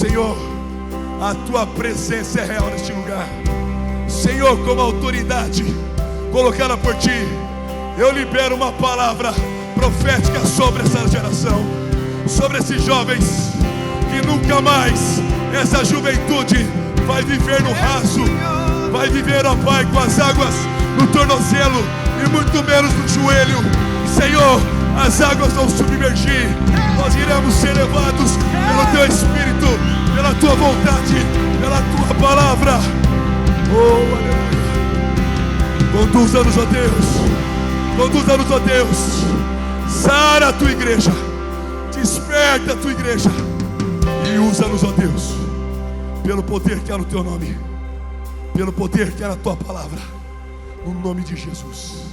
Senhor, a Tua presença é real neste lugar. Senhor, como autoridade colocada por Ti, eu libero uma palavra profética sobre essa geração, sobre esses jovens, que nunca mais essa juventude vai viver no raso, vai viver, ó Pai, com as águas no tornozelo e muito menos no joelho. Senhor, as águas vão submergir, nós iremos ser levados pelo Teu Espírito, pela Tua vontade, pela Tua palavra. Oh, aleluia. Conduza-nos, ó Deus, conduza-nos, ó Deus. Sara a Tua igreja, desperta a Tua igreja e usa-nos, ó Deus, pelo poder que há no Teu nome, pelo poder que há na Tua palavra, no nome de Jesus.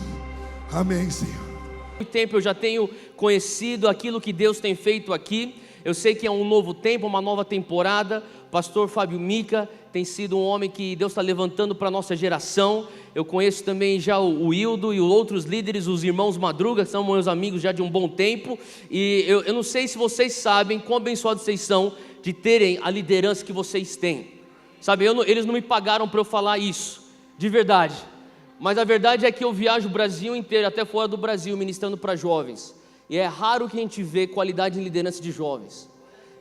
Amém, Senhor. Há muito tempo eu já tenho conhecido aquilo que Deus tem feito aqui. Eu sei que é um novo tempo, uma nova temporada. O pastor Fábio Mica tem sido um homem que Deus está levantando para a nossa geração. Eu conheço também já o Hildo e os outros líderes, os irmãos Madruga, que são meus amigos já de um bom tempo. E eu não sei se vocês sabem quão abençoados vocês são de terem a liderança que vocês têm. Sabe, eles não me pagaram para eu falar isso, de verdade. Mas a verdade é que eu viajo o Brasil inteiro, até fora do Brasil, ministrando para jovens. E é raro que a gente vê qualidade em liderança de jovens.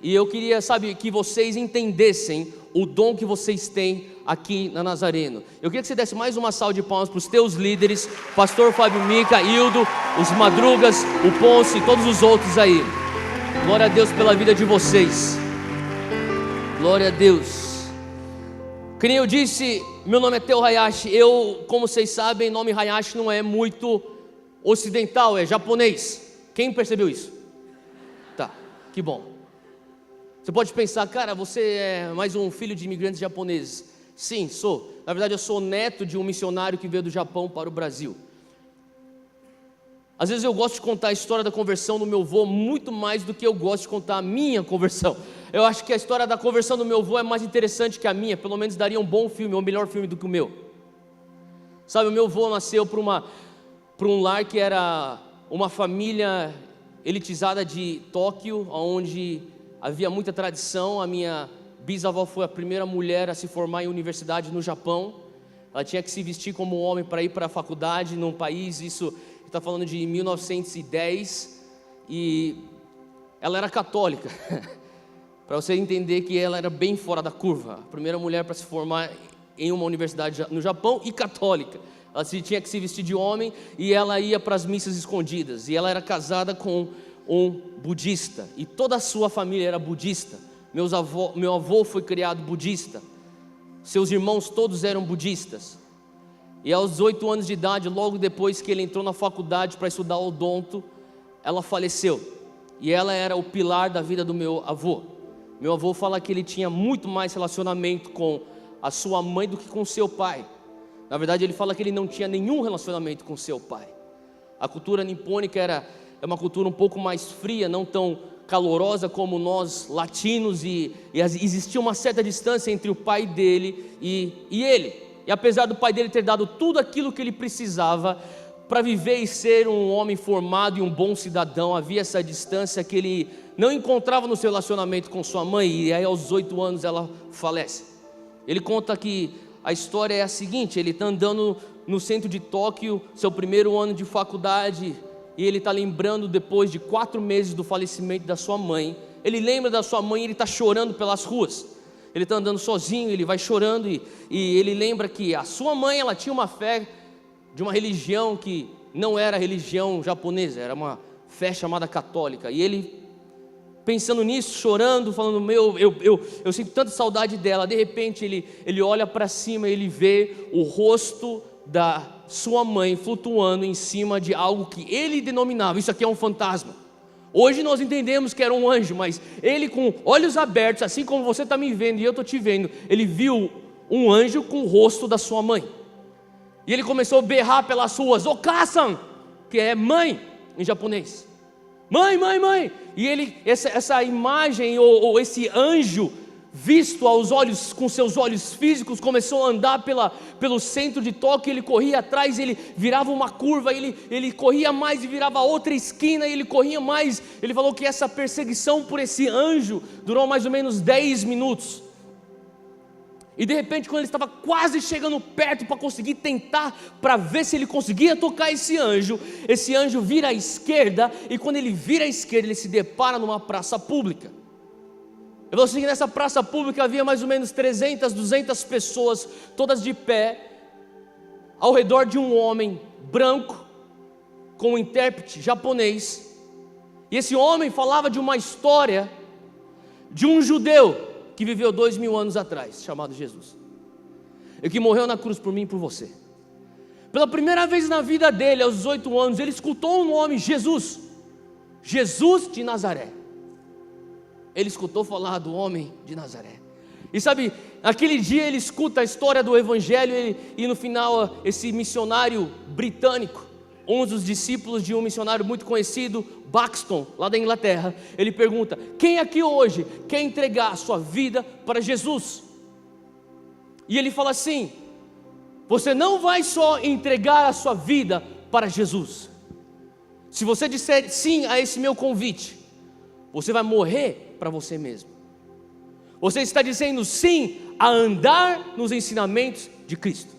E eu queria, sabe, que vocês entendessem o dom que vocês têm aqui na Nazareno. Eu queria que você desse mais uma salva de palmas para os teus líderes, pastor Fábio Mica, Hildo, os Madrugas, o Ponce e todos os outros aí. Glória a Deus pela vida de vocês. Glória a Deus. Que nem eu disse, meu nome é Teo Hayashi. Eu, como vocês sabem, nome Hayashi não é muito ocidental, é japonês. Quem percebeu isso? Tá, que bom. Você pode pensar, cara, você é mais um filho de imigrantes japoneses. Sim, sou. Na verdade, eu sou neto de um missionário que veio do Japão para o Brasil. Às vezes eu gosto de contar a história da conversão do meu avô muito mais do que eu gosto de contar a minha conversão. Eu acho que a história da conversão do meu avô é mais interessante que a minha. Pelo menos daria um bom filme, ou um melhor filme do que o meu. Sabe, o meu avô nasceu para um lar que era uma família elitizada de Tóquio, onde havia muita tradição. A minha bisavó foi a primeira mulher a se formar em universidade no Japão. Ela tinha que se vestir como homem para ir para a faculdade num país, isso está falando de 1910, e ela era católica. Para você entender que ela era bem fora da curva, a primeira mulher para se formar em uma universidade no Japão e católica. Ela tinha que se vestir de homem e ela ia para as missas escondidas, e ela era casada com um budista, e toda a sua família era budista. Meu avô foi criado budista, seus irmãos todos eram budistas. E aos 18 anos de idade, logo depois que ele entrou na faculdade para estudar odonto, ela faleceu. E ela era o pilar da vida do meu avô. Meu avô fala que ele tinha muito mais relacionamento com a sua mãe do que com seu pai. Na verdade, ele fala que ele não tinha nenhum relacionamento com seu pai. A cultura nipônica é uma cultura um pouco mais fria, não tão calorosa como nós latinos, e existia uma certa distância entre o pai dele e ele. E apesar do pai dele ter dado tudo aquilo que ele precisava para viver e ser um homem formado e um bom cidadão, havia essa distância que ele não encontrava no seu relacionamento com sua mãe. E aí aos 18 anos ela falece. Ele conta que a história é a seguinte: ele está andando no centro de Tóquio, seu primeiro ano de faculdade, e ele está lembrando, depois de 4 meses do falecimento da sua mãe, ele lembra da sua mãe e ele está chorando pelas ruas. Ele está andando sozinho, ele vai chorando, e ele lembra que a sua mãe, ela tinha uma fé de uma religião que não era a religião japonesa, era uma fé chamada católica. E ele, pensando nisso, chorando, falando, eu sinto tanta saudade dela. De repente ele olha para cima e ele vê o rosto da sua mãe flutuando em cima de algo que ele denominava, isso aqui é um fantasma. Hoje nós entendemos que era um anjo, mas ele, com olhos abertos, assim como você está me vendo e eu estou te vendo, ele viu um anjo com o rosto da sua mãe. E ele começou a berrar pelas ruas, Okasan, que é mãe em japonês. Mãe, mãe, mãe. E essa imagem, ou esse anjo, visto aos olhos, com seus olhos físicos, começou a andar pelo centro de toque. Ele corria atrás, ele virava uma curva, ele corria mais e virava outra esquina, e ele corria mais. Ele falou que essa perseguição por esse anjo durou mais ou menos 10 minutos. E de repente, quando ele estava quase chegando perto para conseguir tentar, para ver se ele conseguia tocar esse anjo vira à esquerda, e quando ele vira à esquerda, ele se depara numa praça pública. Eu vou seguir, nessa praça pública havia mais ou menos 300, 200 pessoas, todas de pé, ao redor de um homem branco, com um intérprete japonês. E esse homem falava de uma história de um judeu que viveu 2000 anos atrás, chamado Jesus, e que morreu na cruz por mim e por você. Pela primeira vez na vida dele, aos 18 anos, ele escutou o nome Jesus, Jesus de Nazaré. Ele escutou falar do homem de Nazaré. E sabe, naquele dia ele escuta a história do Evangelho, e no final esse missionário britânico, um dos discípulos de um missionário muito conhecido, Buxton, lá da Inglaterra, ele pergunta: quem aqui hoje quer entregar a sua vida para Jesus? E ele fala assim: você não vai só entregar a sua vida para Jesus. Se você disser sim a esse meu convite, você vai morrer para você mesmo. Você está dizendo sim a andar nos ensinamentos de Cristo.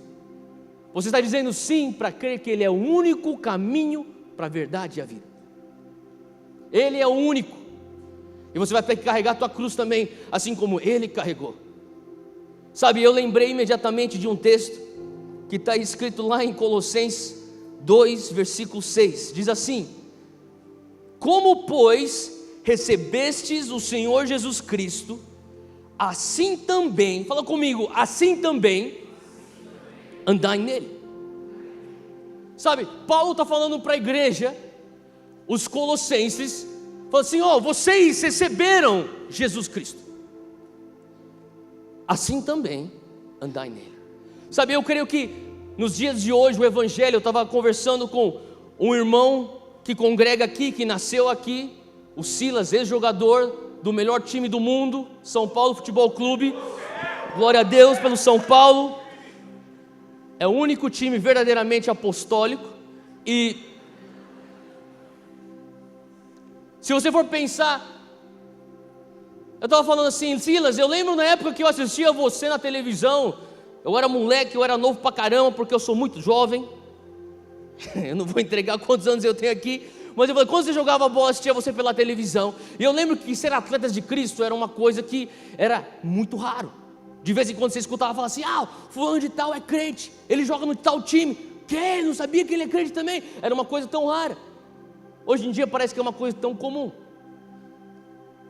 Você está dizendo sim para crer que Ele é o único caminho para a verdade e a vida. Ele é o único. E você vai ter que carregar a tua cruz também, assim como Ele carregou. Sabe, eu lembrei imediatamente de um texto que está escrito lá em Colossenses 2, versículo 6. Diz assim: como pois recebestes o Senhor Jesus Cristo, assim também, fala comigo, assim também andai nele. Sabe, Paulo está falando para a igreja, os colossenses, falando assim: vocês receberam Jesus Cristo, assim também andai nele. Sabe, eu creio que nos dias de hoje o Evangelho, eu estava conversando com um irmão que congrega aqui, que nasceu aqui, o Silas, ex-jogador do melhor time do mundo, São Paulo Futebol Clube. Glória a Deus pelo São Paulo. É o único time verdadeiramente apostólico. E se você for pensar, eu estava falando assim: Silas, eu lembro na época que eu assistia você na televisão. Eu era moleque, eu era novo pra caramba, porque eu sou muito jovem. Eu não vou entregar quantos anos eu tenho aqui, mas eu falei, quando você jogava bola, assistia você pela televisão. E eu lembro que ser atletas de Cristo era uma coisa que era muito raro. De vez em quando você escutava falar assim: fulano de tal é crente, ele joga no tal time. Que? Não sabia que ele é crente também? Era uma coisa tão rara. Hoje em dia parece que é uma coisa tão comum.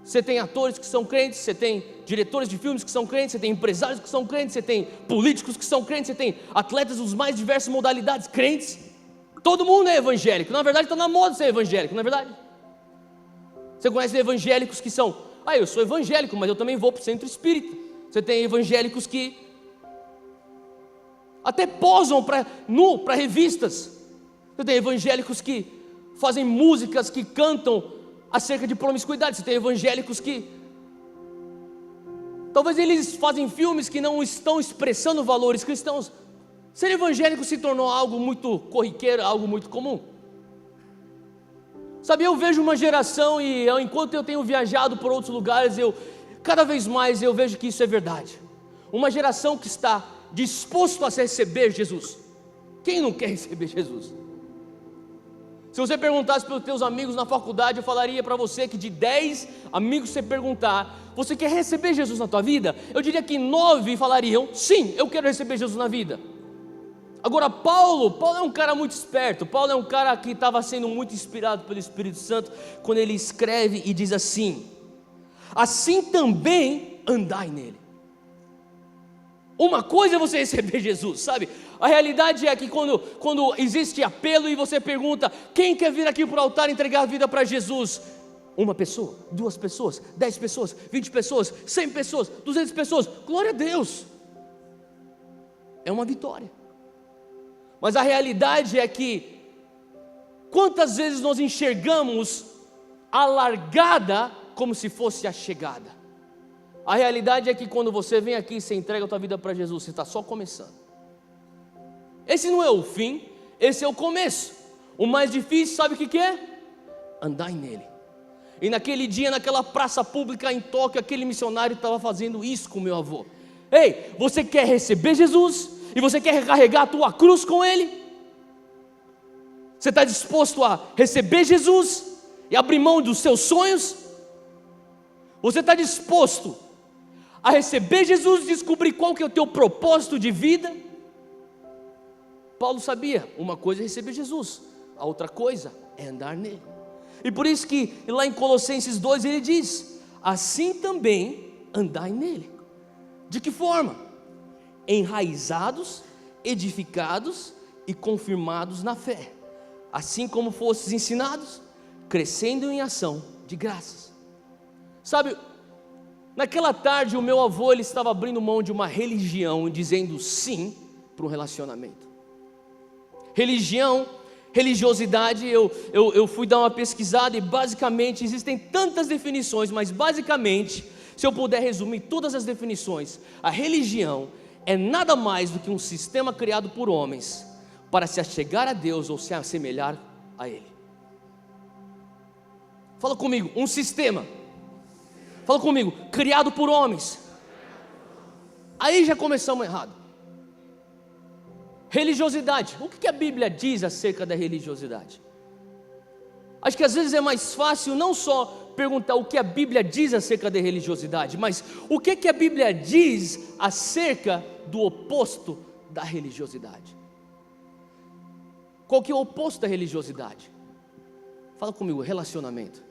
Você tem atores que são crentes, você tem diretores de filmes que são crentes, você tem empresários que são crentes, você tem políticos que são crentes, você tem atletas dos mais diversas modalidades crentes. Todo mundo é evangélico. Na verdade está na moda ser evangélico, não é verdade? Você conhece evangélicos que são: eu sou evangélico, mas eu também vou para o centro espírita. Você tem evangélicos que até posam para revistas. Você tem evangélicos que fazem músicas, que cantam acerca de promiscuidade. Você tem evangélicos que talvez eles fazem filmes que não estão expressando valores cristãos. Ser evangélico se tornou algo muito corriqueiro, algo muito comum. Sabe, eu vejo uma geração, e enquanto eu tenho viajado por outros lugares, cada vez mais eu vejo que isso é verdade. Uma geração que está disposto a receber Jesus. Quem não quer receber Jesus? Se você perguntasse pelos teus amigos na faculdade, eu falaria para você que de 10 amigos você perguntar: você quer receber Jesus na tua vida? Eu diria que 9 falariam: sim, eu quero receber Jesus na vida. Agora Paulo é um cara muito esperto. Paulo é um cara que estava sendo muito inspirado pelo Espírito Santo, quando ele escreve e diz assim: assim também andai nele. Uma coisa é você receber Jesus, sabe? A realidade é que quando existe apelo e você pergunta: quem quer vir aqui para o altar e entregar a vida para Jesus? Uma pessoa, 2 pessoas, 10 pessoas, 20 pessoas, 100 pessoas, 200 pessoas, glória a Deus, é uma vitória. Mas a realidade é que quantas vezes nós enxergamos a largada como se fosse a chegada? A realidade é que quando você vem aqui e você entrega a tua vida para Jesus, você está só começando. Esse não é o fim, esse é o começo. O mais difícil, sabe o que é? Andar nele. E naquele dia, naquela praça pública em Tóquio, aquele missionário estava fazendo isso com meu avô. Ei, você quer receber Jesus? E você quer carregar a tua cruz com Ele? Você está disposto a receber Jesus e abrir mão dos seus sonhos? Você está disposto a receber Jesus e descobrir qual que é o teu propósito de vida? Paulo sabia, uma coisa é receber Jesus, a outra coisa é andar nele. E por isso que lá em Colossenses 2 ele diz: assim também andai nele. De que forma? Enraizados, edificados e confirmados na fé, assim como fostes ensinados, crescendo em ação de graças. Sabe, naquela tarde o meu avô ele estava abrindo mão de uma religião e dizendo sim para um relacionamento. Religiosidade, eu fui dar uma pesquisada e basicamente existem tantas definições, mas basicamente, se eu puder resumir todas as definições, a religião é nada mais do que um sistema criado por homens para se achegar a Deus ou se assemelhar a Ele. Fala comigo, um sistema. Fala comigo, criado por homens. Aí já começamos errado. Religiosidade, o que a Bíblia diz acerca da religiosidade? Acho que às vezes é mais fácil não só perguntar o que a Bíblia diz acerca da religiosidade, mas o que a Bíblia diz acerca do oposto da religiosidade. Qual que é o oposto da religiosidade? Fala comigo, relacionamento.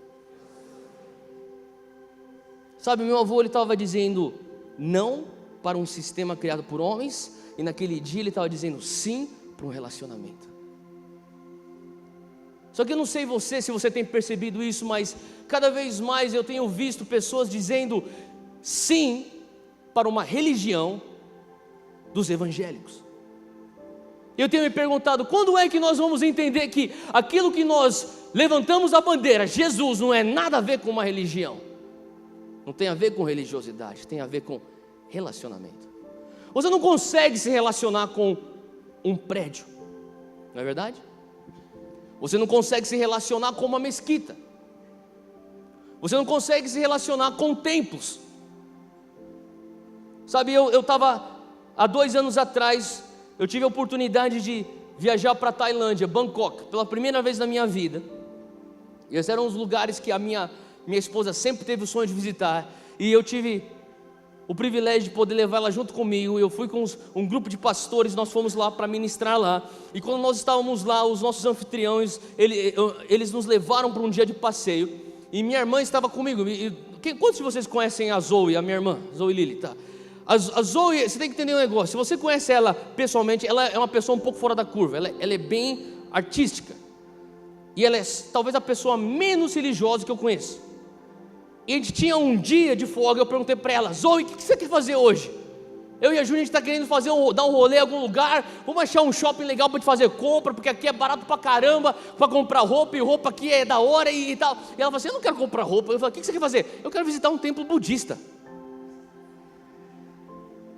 Sabe, meu avô ele estava dizendo não para um sistema criado por homens, e naquele dia ele estava dizendo sim para um relacionamento. Só que eu não sei se você tem percebido isso, mas cada vez mais eu tenho visto pessoas dizendo sim para uma religião dos evangélicos. Eu tenho me perguntado, quando é que nós vamos entender que aquilo que nós levantamos a bandeira, Jesus, não é nada a ver com uma religião, não tem a ver com religiosidade, tem a ver com relacionamento. Você não consegue se relacionar com um prédio, não é verdade? Você não consegue se relacionar com uma mesquita. Você não consegue se relacionar com templos. Sabe, eu estava, há 2 anos atrás, eu tive a oportunidade de viajar para a Tailândia, Bangkok, pela primeira vez na minha vida. E esses eram os lugares que a minha esposa sempre teve o sonho de visitar. E eu tive o privilégio de poder levar ela junto comigo. Eu fui com um grupo de pastores, nós fomos lá para ministrar lá. E quando nós estávamos lá, os nossos anfitriões, eles nos levaram para um dia de passeio. E minha irmã estava comigo. Quantos de vocês conhecem a Zoe, a minha irmã? Zoe Lili, tá? A Zoe, você tem que entender um negócio. Se você conhece ela pessoalmente, ela é uma pessoa um pouco fora da curva. Ela é bem artística. E ela é talvez a pessoa menos religiosa que eu conheço. E a gente tinha um dia de folga, eu perguntei para ela, Zoe, o que você quer fazer hoje? Eu e a Júlia, a gente está querendo dar um rolê em algum lugar, vamos achar um shopping legal para te fazer compra, porque aqui é barato pra caramba, para comprar roupa, e roupa aqui é da hora e tal. E ela falou assim, eu não quero comprar roupa. Eu falei, o que você quer fazer? Eu quero visitar um templo budista.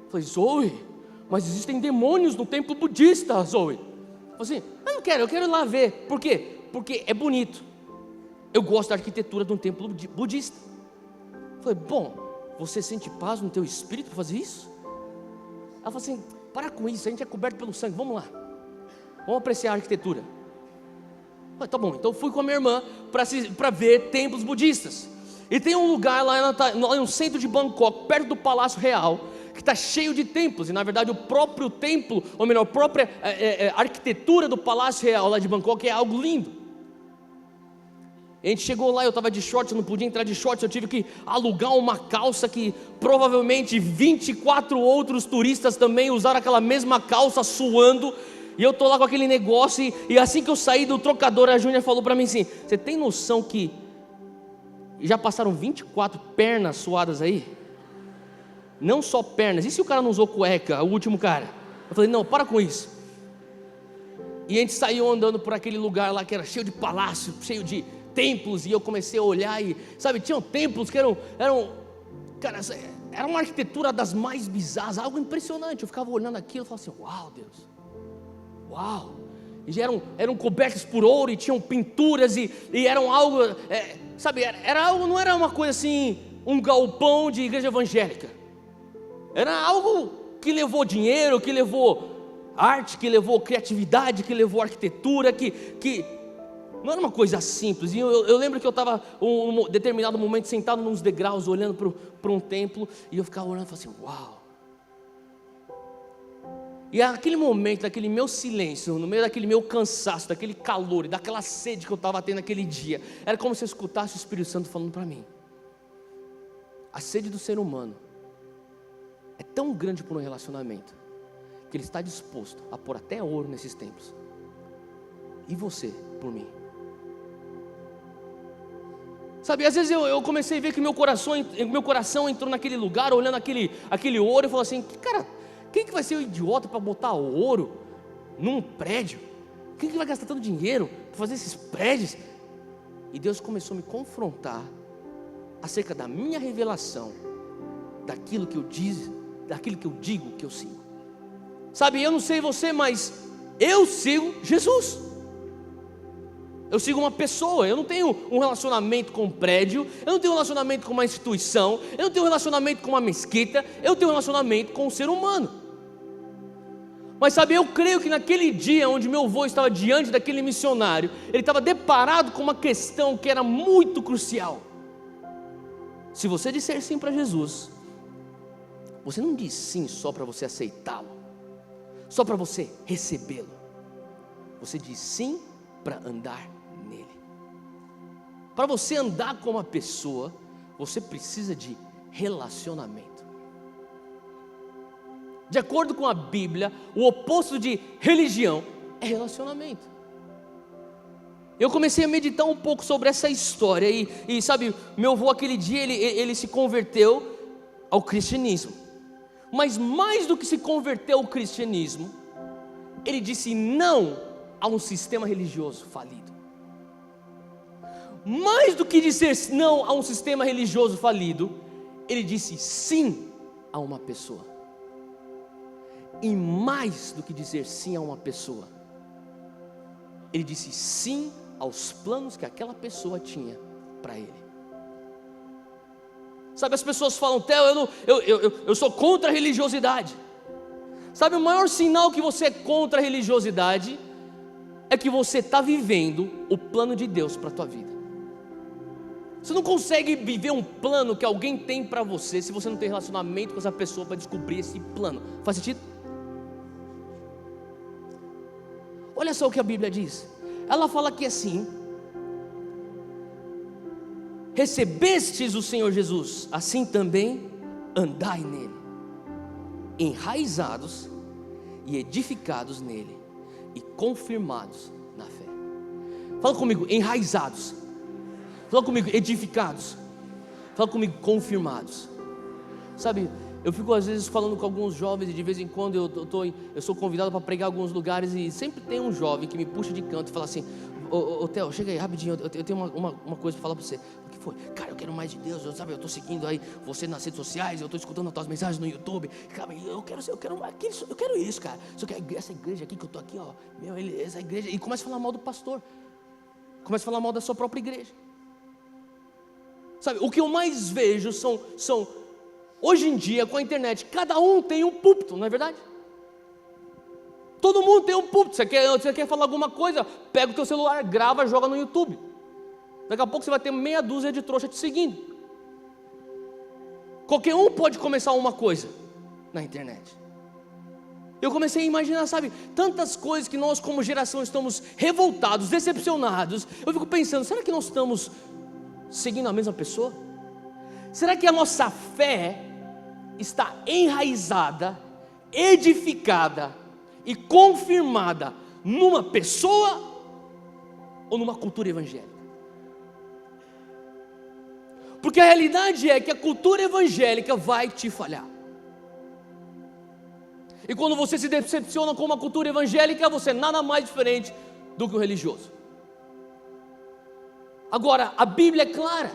Eu falei, Zoe, mas existem demônios no templo budista, Zoe. Eu falei assim, eu não quero, eu quero ir lá ver. Por quê? Porque é bonito. Eu gosto da arquitetura de um templo budista. Eu falei, bom, você sente paz no teu espírito para fazer isso? Ela falou assim, para com isso, a gente é coberto pelo sangue, vamos lá, vamos apreciar a arquitetura. Eu falei, tá bom, então eu fui com a minha irmã para ver templos budistas. E tem um lugar lá no centro de Bangkok, perto do Palácio Real, que está cheio de templos. E na verdade o próprio templo, ou melhor, a própria arquitetura do Palácio Real lá de Bangkok é algo lindo. A gente chegou lá, eu estava de shorts, eu não podia entrar de shorts, eu tive que alugar uma calça que provavelmente 24 outros turistas também usaram aquela mesma calça suando. E eu estou lá com aquele negócio e assim que eu saí do trocador, a Júnia falou para mim assim, você tem noção que já passaram 24 pernas suadas aí? Não só pernas, e se o cara não usou cueca, o último cara? Eu falei, não, para com isso. E a gente saiu andando por aquele lugar lá que era cheio de palácio, cheio de templos, e eu comecei a olhar e, sabe, tinham templos que eram Cara, era uma arquitetura das mais bizarras, algo impressionante. Eu ficava olhando aquilo e falava assim: uau, Deus, uau. E eram cobertos por ouro, e tinham pinturas, e eram algo, sabe, era algo, não era uma coisa assim, um galpão de igreja evangélica. Era algo que levou dinheiro, que levou arte, que levou criatividade, que levou arquitetura, que não era uma coisa simples. E eu lembro que eu estava em um determinado momento sentado nos degraus, olhando para um templo, e eu ficava olhando e falava assim: uau. E naquele momento, naquele meu silêncio, no meio daquele meu cansaço, daquele calor e daquela sede que eu estava tendo naquele dia, era como se eu escutasse o Espírito Santo falando para mim: a sede do ser humano é tão grande por um relacionamento, que ele está disposto a pôr até ouro nesses templos. E você, por mim? Sabe, às vezes eu comecei a ver que meu coração entrou naquele lugar, olhando aquele ouro, e falou assim: cara, quem que vai ser o idiota para botar ouro num prédio? Quem que vai gastar tanto dinheiro para fazer esses prédios? E Deus começou a me confrontar acerca da minha revelação, daquilo que eu digo que eu sigo. Sabe, eu não sei você, mas eu sigo Jesus. Eu sigo uma pessoa. Eu não tenho um relacionamento com um prédio, eu não tenho um relacionamento com uma instituição, eu não tenho um relacionamento com uma mesquita, eu tenho um relacionamento com um ser humano. Mas sabe, eu creio que naquele dia onde meu avô estava diante daquele missionário, ele estava deparado com uma questão que era muito crucial. Se você disser sim para Jesus, você não diz sim só para você aceitá-lo, só para você recebê-lo. Você diz sim para andar nele. Para você andar com uma pessoa, você precisa de relacionamento. De acordo com a Bíblia, o oposto de religião é relacionamento. Eu comecei a meditar um pouco sobre essa história e sabe, meu avô aquele dia ele se converteu ao cristianismo. Mas mais do que se converter ao cristianismo, ele disse não a um sistema religioso falido. Mais do que dizer não a um sistema religioso falido, ele disse sim a uma pessoa. E mais do que dizer sim a uma pessoa, ele disse sim aos planos que aquela pessoa tinha para ele. Sabe, as pessoas falam: Theo, eu sou contra a religiosidade. Sabe, o maior sinal que você é contra a religiosidade é que você está vivendo o plano de Deus para a tua vida. Você não consegue viver um plano que alguém tem para você se você não tem relacionamento com essa pessoa para descobrir esse plano. Faz sentido? Olha só o que a Bíblia diz. Ela fala aqui assim: recebestes o Senhor Jesus, assim também andai nele, enraizados e edificados nele, e confirmados na fé. Fala comigo, enraizados. Fala comigo, edificados. Fala comigo, confirmados. Sabe, eu fico às vezes falando com alguns jovens, e de vez em quando eu sou convidado para pregar em alguns lugares, e sempre tem um jovem que me puxa de canto e fala assim: ô Theo, chega aí rapidinho, eu tenho uma coisa para falar para você. O que foi? Cara, eu quero mais de Deus, eu estou seguindo aí você nas redes sociais, eu estou escutando as tuas mensagens no YouTube. Cara, eu quero isso, cara. Só que essa igreja aqui que eu estou aqui, ó, essa igreja, e começa a falar mal do pastor, começa a falar mal da sua própria igreja. Sabe, o que eu mais vejo são hoje em dia, com a internet, cada um tem um púlpito, não é verdade? Todo mundo tem um púlpito. Você quer falar alguma coisa, pega o teu celular, grava, joga no YouTube. Daqui a pouco você vai ter meia dúzia de trouxa te seguindo. Qualquer um pode começar uma coisa na internet. Eu comecei a imaginar, sabe, tantas coisas que nós como geração estamos revoltados, decepcionados. Eu fico pensando, será que nós estamos seguindo a mesma pessoa? Será que a nossa fé está enraizada, edificada e confirmada numa pessoa ou numa cultura evangélica? Porque a realidade é que a cultura evangélica vai te falhar. E quando você se decepciona com uma cultura evangélica, você é nada mais diferente do que o religioso. Agora, a Bíblia é clara: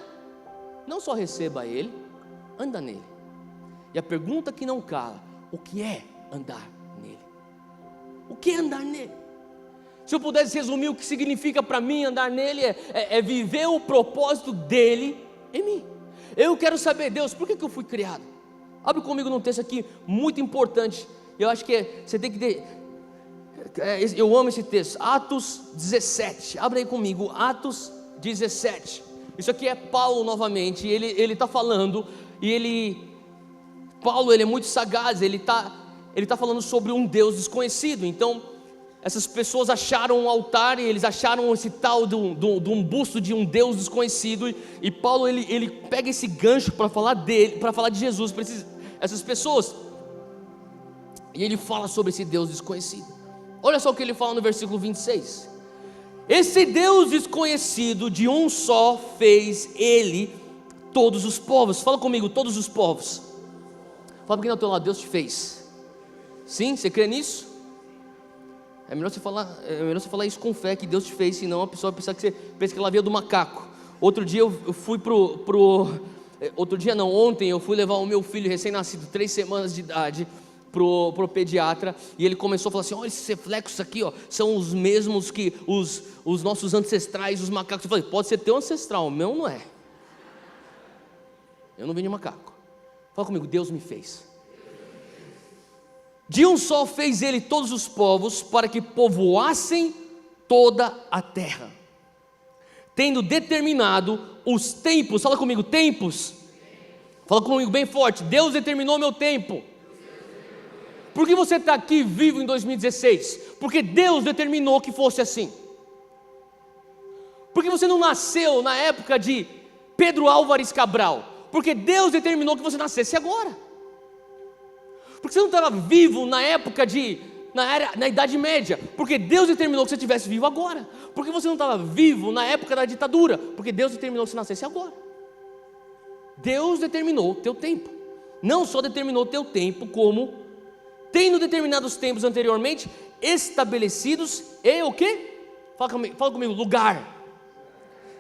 não só receba Ele, anda nele. E a pergunta que não cala: o que é andar nele? O que é andar nele? Se eu pudesse resumir o que significa para mim andar nele, é viver o propósito dele em mim. Eu quero saber, Deus, por que eu fui criado? Abre comigo num texto aqui muito importante. Eu acho que você tem que ter. Eu amo esse texto, Atos 17. Abre aí comigo, Atos 17. Isso aqui é Paulo novamente. Ele está falando. E Paulo, ele é muito sagaz. Ele está falando sobre um Deus desconhecido. Então, essas pessoas acharam um altar, e eles acharam esse tal de um busto de um Deus desconhecido. E Paulo, ele pega esse gancho para falar dele, para falar de Jesus para essas pessoas. E ele fala sobre esse Deus desconhecido. Olha só o que ele fala no versículo 26. Esse Deus desconhecido, de um só fez ele todos os povos. Fala comigo, todos os povos. Fala para quem está ao teu lado: Deus te fez. Sim, você crê nisso? É melhor você falar isso com fé, que Deus te fez, senão a pessoa vai pensar que você pensa que ela veio do macaco. Outro dia eu fui ontem eu fui levar o meu filho recém-nascido, 3 semanas de idade, pro pediatra, e ele começou a falar assim: olha, esses reflexos aqui, ó, são os mesmos que os nossos ancestrais, os macacos. Eu falei: pode ser teu ancestral, o meu não é. Eu não vim de macaco. Fala comigo, Deus me fez. De um só fez ele todos os povos, para que povoassem toda a terra, tendo determinado os tempos. Fala comigo, tempos. Fala comigo bem forte: Deus determinou meu tempo. Por que você está aqui vivo em 2016? Porque Deus determinou que fosse assim. Por que você não nasceu na época de Pedro Álvares Cabral? Porque Deus determinou que você nascesse agora. Porque você não estava vivo na época na Idade Média? Porque Deus determinou que você estivesse vivo agora. Porque você não estava vivo na época da ditadura? Porque Deus determinou que você nascesse agora. Deus determinou o teu tempo. Não só determinou o teu tempo, como tendo determinados tempos anteriormente estabelecidos, e o quê? Fala comigo, lugar.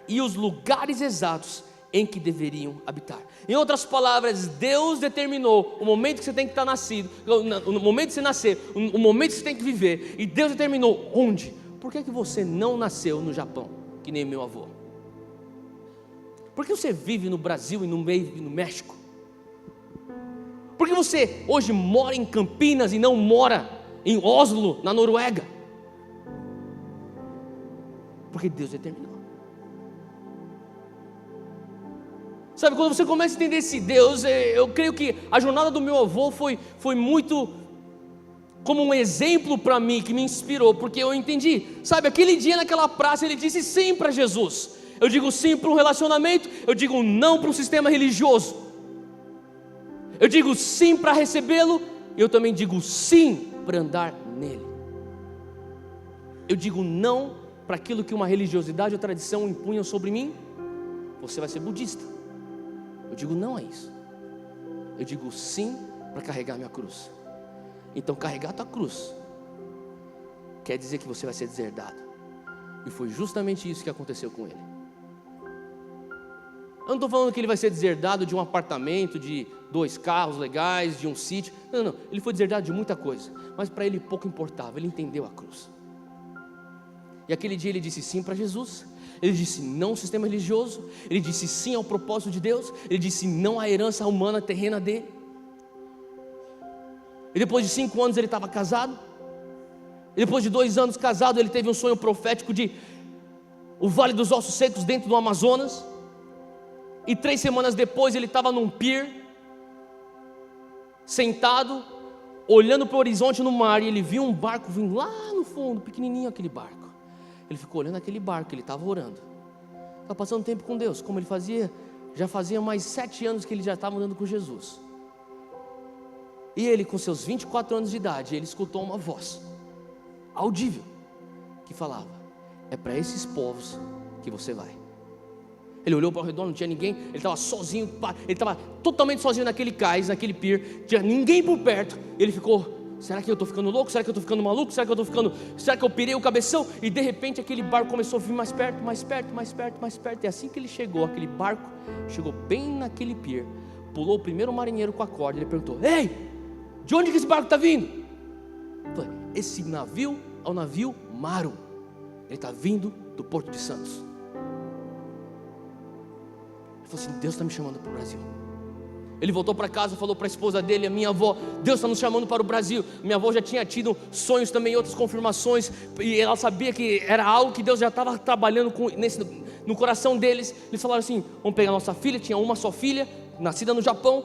E os lugares exatos em que deveriam habitar. Em outras palavras, Deus determinou o momento que você tem que estar nascido, o momento que você nascer, o momento que você tem que viver, e Deus determinou onde. Por que você não nasceu no Japão, que nem meu avô? Por que você vive no Brasil e no México? Por que você hoje mora em Campinas e não mora em Oslo, na Noruega? Porque Deus determinou. Sabe, quando você começa a entender esse Deus, eu creio que a jornada do meu avô foi muito como um exemplo para mim, que me inspirou, porque eu entendi. Sabe, aquele dia naquela praça ele disse sim para Jesus. Eu digo sim para um relacionamento, eu digo não para um sistema religioso. Eu digo sim para recebê-lo, e eu também digo sim para andar nele. Eu digo não para aquilo que uma religiosidade ou tradição impunham sobre mim. Você vai ser budista. Eu digo não a isso. Eu digo sim para carregar minha cruz. Então carregar tua cruz quer dizer que você vai ser deserdado. E foi justamente isso que aconteceu com ele. Eu não estou falando que ele vai ser deserdado de um apartamento, de 2 carros legais, de um sítio. Não. Ele foi deserdado de muita coisa. Mas para ele pouco importava. Ele entendeu a cruz. E aquele dia ele disse sim para Jesus. Ele disse não ao sistema religioso. Ele disse sim ao propósito de Deus. Ele disse não à herança humana terrena dele. E depois de 5 anos ele estava casado. E depois de 2 anos casado, ele teve um sonho profético de o Vale dos Ossos Secos dentro do Amazonas. E 3 semanas depois ele estava num pier, sentado, olhando para o horizonte no mar. E ele viu um barco vindo lá no fundo, pequenininho aquele barco. Ele ficou olhando aquele barco, ele estava orando, estava passando tempo com Deus, como ele fazia. Já fazia mais 7 anos que ele já estava andando com Jesus. E ele, com seus 24 anos de idade, ele escutou uma voz audível que falava: é para esses povos que você vai. Ele olhou para o redor, não tinha ninguém. Ele estava sozinho, ele estava totalmente sozinho naquele cais, naquele pier, não tinha ninguém por perto. Ele ficou: será que eu estou ficando louco? Será que eu estou ficando maluco? Será que eu pirei o cabeção? E de repente aquele barco começou a vir mais perto. E assim que ele chegou, aquele barco chegou bem naquele pier, pulou o primeiro marinheiro com a corda. Ele perguntou: ei, de onde que esse barco está vindo? Eu falei: esse navio é o navio Maro, ele está vindo do Porto de Santos. Ele falou assim: Deus está me chamando para o Brasil. Ele voltou para casa, falou para a esposa dele, a minha avó: Deus está nos chamando para o Brasil. Minha avó já tinha tido sonhos também, outras confirmações, e ela sabia que era algo que Deus já estava trabalhando no coração deles. Eles falaram assim: vamos pegar nossa filha, tinha uma só filha, nascida no Japão,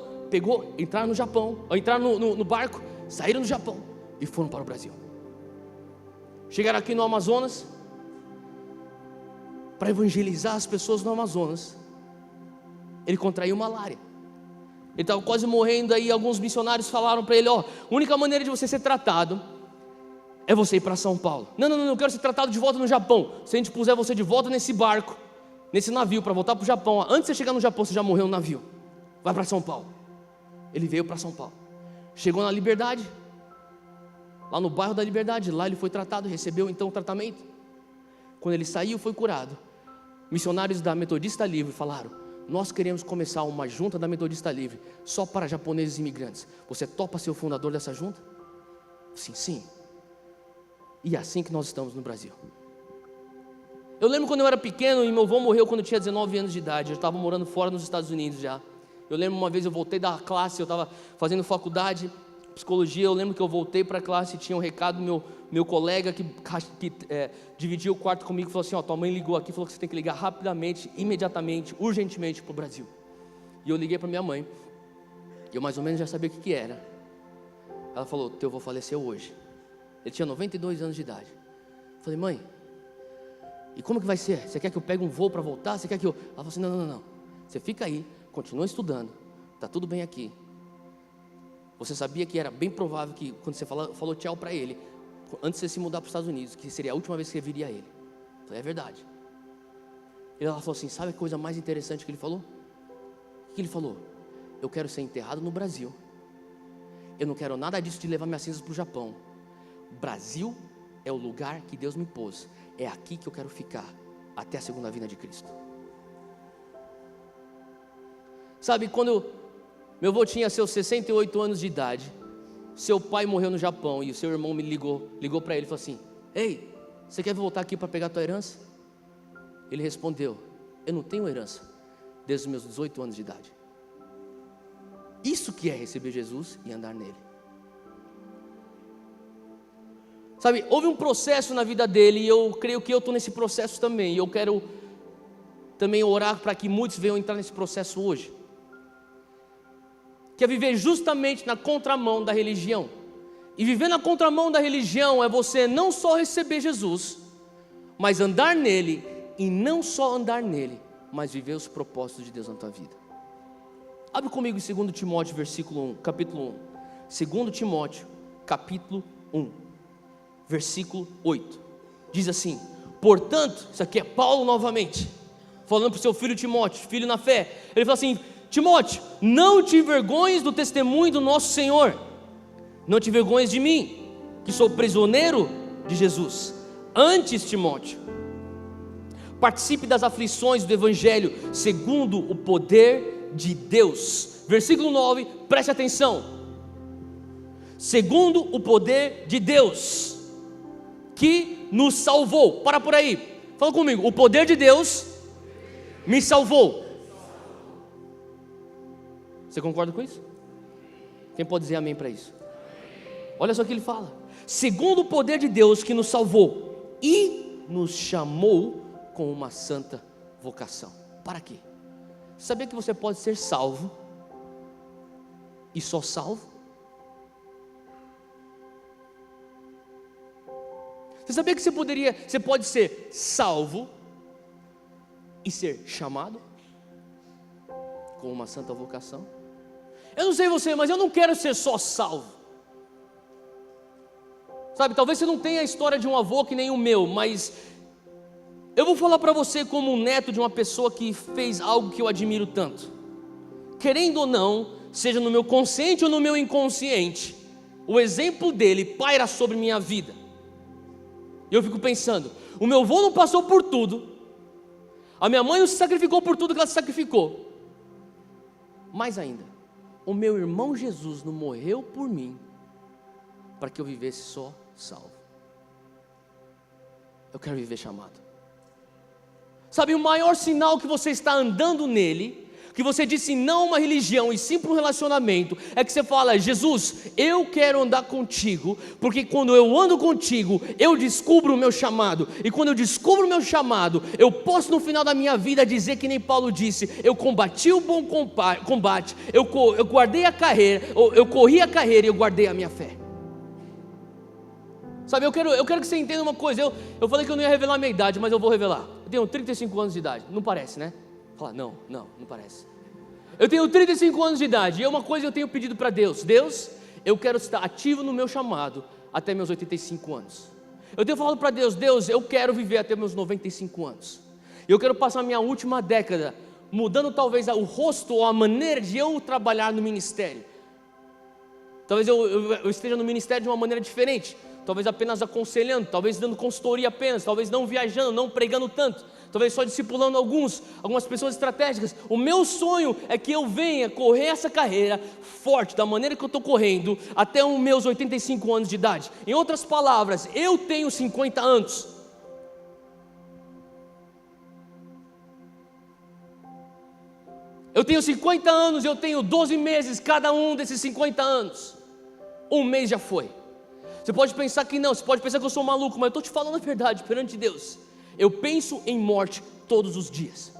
entraram no Japão, entraram no barco, saíram do Japão e foram para o Brasil. Chegaram aqui no Amazonas, para evangelizar as pessoas no Amazonas. Ele contraiu malária, ele estava quase morrendo. Aí alguns missionários falaram para ele: ó, a única maneira de você ser tratado é você ir para São Paulo. Não, eu quero ser tratado de volta no Japão. Se a gente puser você de volta nesse barco, nesse navio, para voltar para o Japão, antes de você chegar no Japão, você já morreu no navio, vai para São Paulo. Ele veio para São Paulo, chegou na Liberdade, lá no bairro da Liberdade, lá ele foi tratado, recebeu então o tratamento. Quando ele saiu, foi curado. Missionários da Metodista Livre falaram: nós queremos começar uma junta da Metodista Livre só para japoneses imigrantes. Você topa ser o fundador dessa junta? Sim. E é assim que nós estamos no Brasil. Eu lembro quando eu era pequeno e meu avô morreu quando eu tinha 19 anos de idade. Eu estava morando fora nos Estados Unidos já. Eu lembro uma vez eu voltei da classe, eu estava fazendo faculdade, psicologia. Eu lembro que eu voltei para a classe e tinha um recado do meu colega que dividia o quarto comigo. Falou assim: ó, tua mãe ligou aqui, falou que você tem que ligar rapidamente, imediatamente, urgentemente para o Brasil. E eu liguei para minha mãe, e eu mais ou menos já sabia o que era. Ela falou: teu avô faleceu hoje. Ele tinha 92 anos de idade. Eu falei: mãe, e como que vai ser? Você quer que eu pegue um voo para voltar? Você quer que eu... Ela falou assim: não, você fica aí, continua estudando, tá tudo bem aqui. Você sabia que era bem provável que quando você falou tchau para ele, antes de você se mudar para os Estados Unidos, que seria a última vez que você viria a ele? Eu falei: é verdade. E ela falou assim: sabe a coisa mais interessante que ele falou? O que ele falou? Eu quero ser enterrado no Brasil. Eu não quero nada disso de levar minhas cinzas para o Japão. Brasil é o lugar que Deus me pôs. É aqui que eu quero ficar até a segunda vinda de Cristo. Sabe, quando meu avô tinha seus 68 anos de idade, seu pai morreu no Japão e o seu irmão me ligou para ele e falou assim: ei, você quer voltar aqui para pegar a tua herança? Ele respondeu: eu não tenho herança desde os meus 18 anos de idade. Isso que é receber Jesus e andar nele. Sabe, houve um processo na vida dele, e eu creio que eu estou nesse processo também, e eu quero também orar para que muitos venham entrar nesse processo hoje, que é viver justamente na contramão da religião. E viver na contramão da religião é você não só receber Jesus, mas andar nele, e não só andar nele, mas viver os propósitos de Deus na tua vida. Abre comigo em 2 Timóteo, capítulo 1. 2 Timóteo, capítulo 1, versículo 8. Diz assim: portanto, isso aqui é Paulo novamente, falando para o seu filho Timóteo, filho na fé. Ele fala assim: Timóteo, não te envergonhes do testemunho do nosso Senhor. Não te envergonhes de mim, que sou prisioneiro de Jesus. Antes, Timóteo, participe das aflições do Evangelho, segundo o poder de Deus. Versículo 9, preste atenção. Segundo o poder de Deus, que nos salvou. Para por aí, fala comigo: o poder de Deus me salvou. Você concorda com isso? Quem pode dizer amém para isso? Olha só o que ele fala: segundo o poder de Deus que nos salvou e nos chamou com uma santa vocação. Para quê? Sabia que você pode ser salvo e só salvo? Você sabia que você pode ser salvo e ser chamado com uma santa vocação? Eu não sei você, mas eu não quero ser só salvo. Sabe, talvez você não tenha a história de um avô que nem o meu, mas eu vou falar para você como um neto de uma pessoa que fez algo que eu admiro tanto. Querendo ou não, seja no meu consciente ou no meu inconsciente, o exemplo dele paira sobre minha vida. E eu fico pensando: o meu avô não passou por tudo, a minha mãe não se sacrificou por tudo que ela se sacrificou. Mais ainda, o meu irmão Jesus não morreu por mim para que eu vivesse só salvo. Eu quero viver chamado. Sabe, o maior sinal que você está andando nele, que você disse não a uma religião e sim para um relacionamento, é que você fala: Jesus, eu quero andar contigo, porque quando eu ando contigo, eu descubro o meu chamado, e quando eu descubro o meu chamado, eu posso no final da minha vida dizer que nem Paulo disse: eu combati o bom combate, eu guardei a carreira, eu corri a carreira e eu guardei a minha fé. Sabe, eu quero que você entenda uma coisa. Eu falei que eu não ia revelar a minha idade, mas eu vou revelar. Eu tenho 35 anos de idade, não parece, né? Fala, não parece. Eu tenho 35 anos de idade, e uma coisa eu tenho pedido para Deus: Deus, eu quero estar ativo no meu chamado até meus 85 anos. Eu tenho falado para Deus: Deus, eu quero viver até meus 95 anos. Eu quero passar a minha última década mudando talvez o rosto ou a maneira de eu trabalhar no ministério. Talvez eu esteja no ministério de uma maneira diferente. Talvez apenas aconselhando, talvez dando consultoria apenas, talvez não viajando, não pregando tanto, talvez só discipulando algumas pessoas estratégicas. O meu sonho é que eu venha correr essa carreira forte, da maneira que eu estou correndo, até os meus 85 anos de idade. Em outras palavras, eu tenho 50 anos. Eu tenho 50 anos, eu tenho 12 meses, cada um desses 50 anos. Um mês já foi. Você pode pensar que não, você pode pensar que eu sou maluco, mas eu estou te falando a verdade perante Deus. Eu penso em morte todos os dias.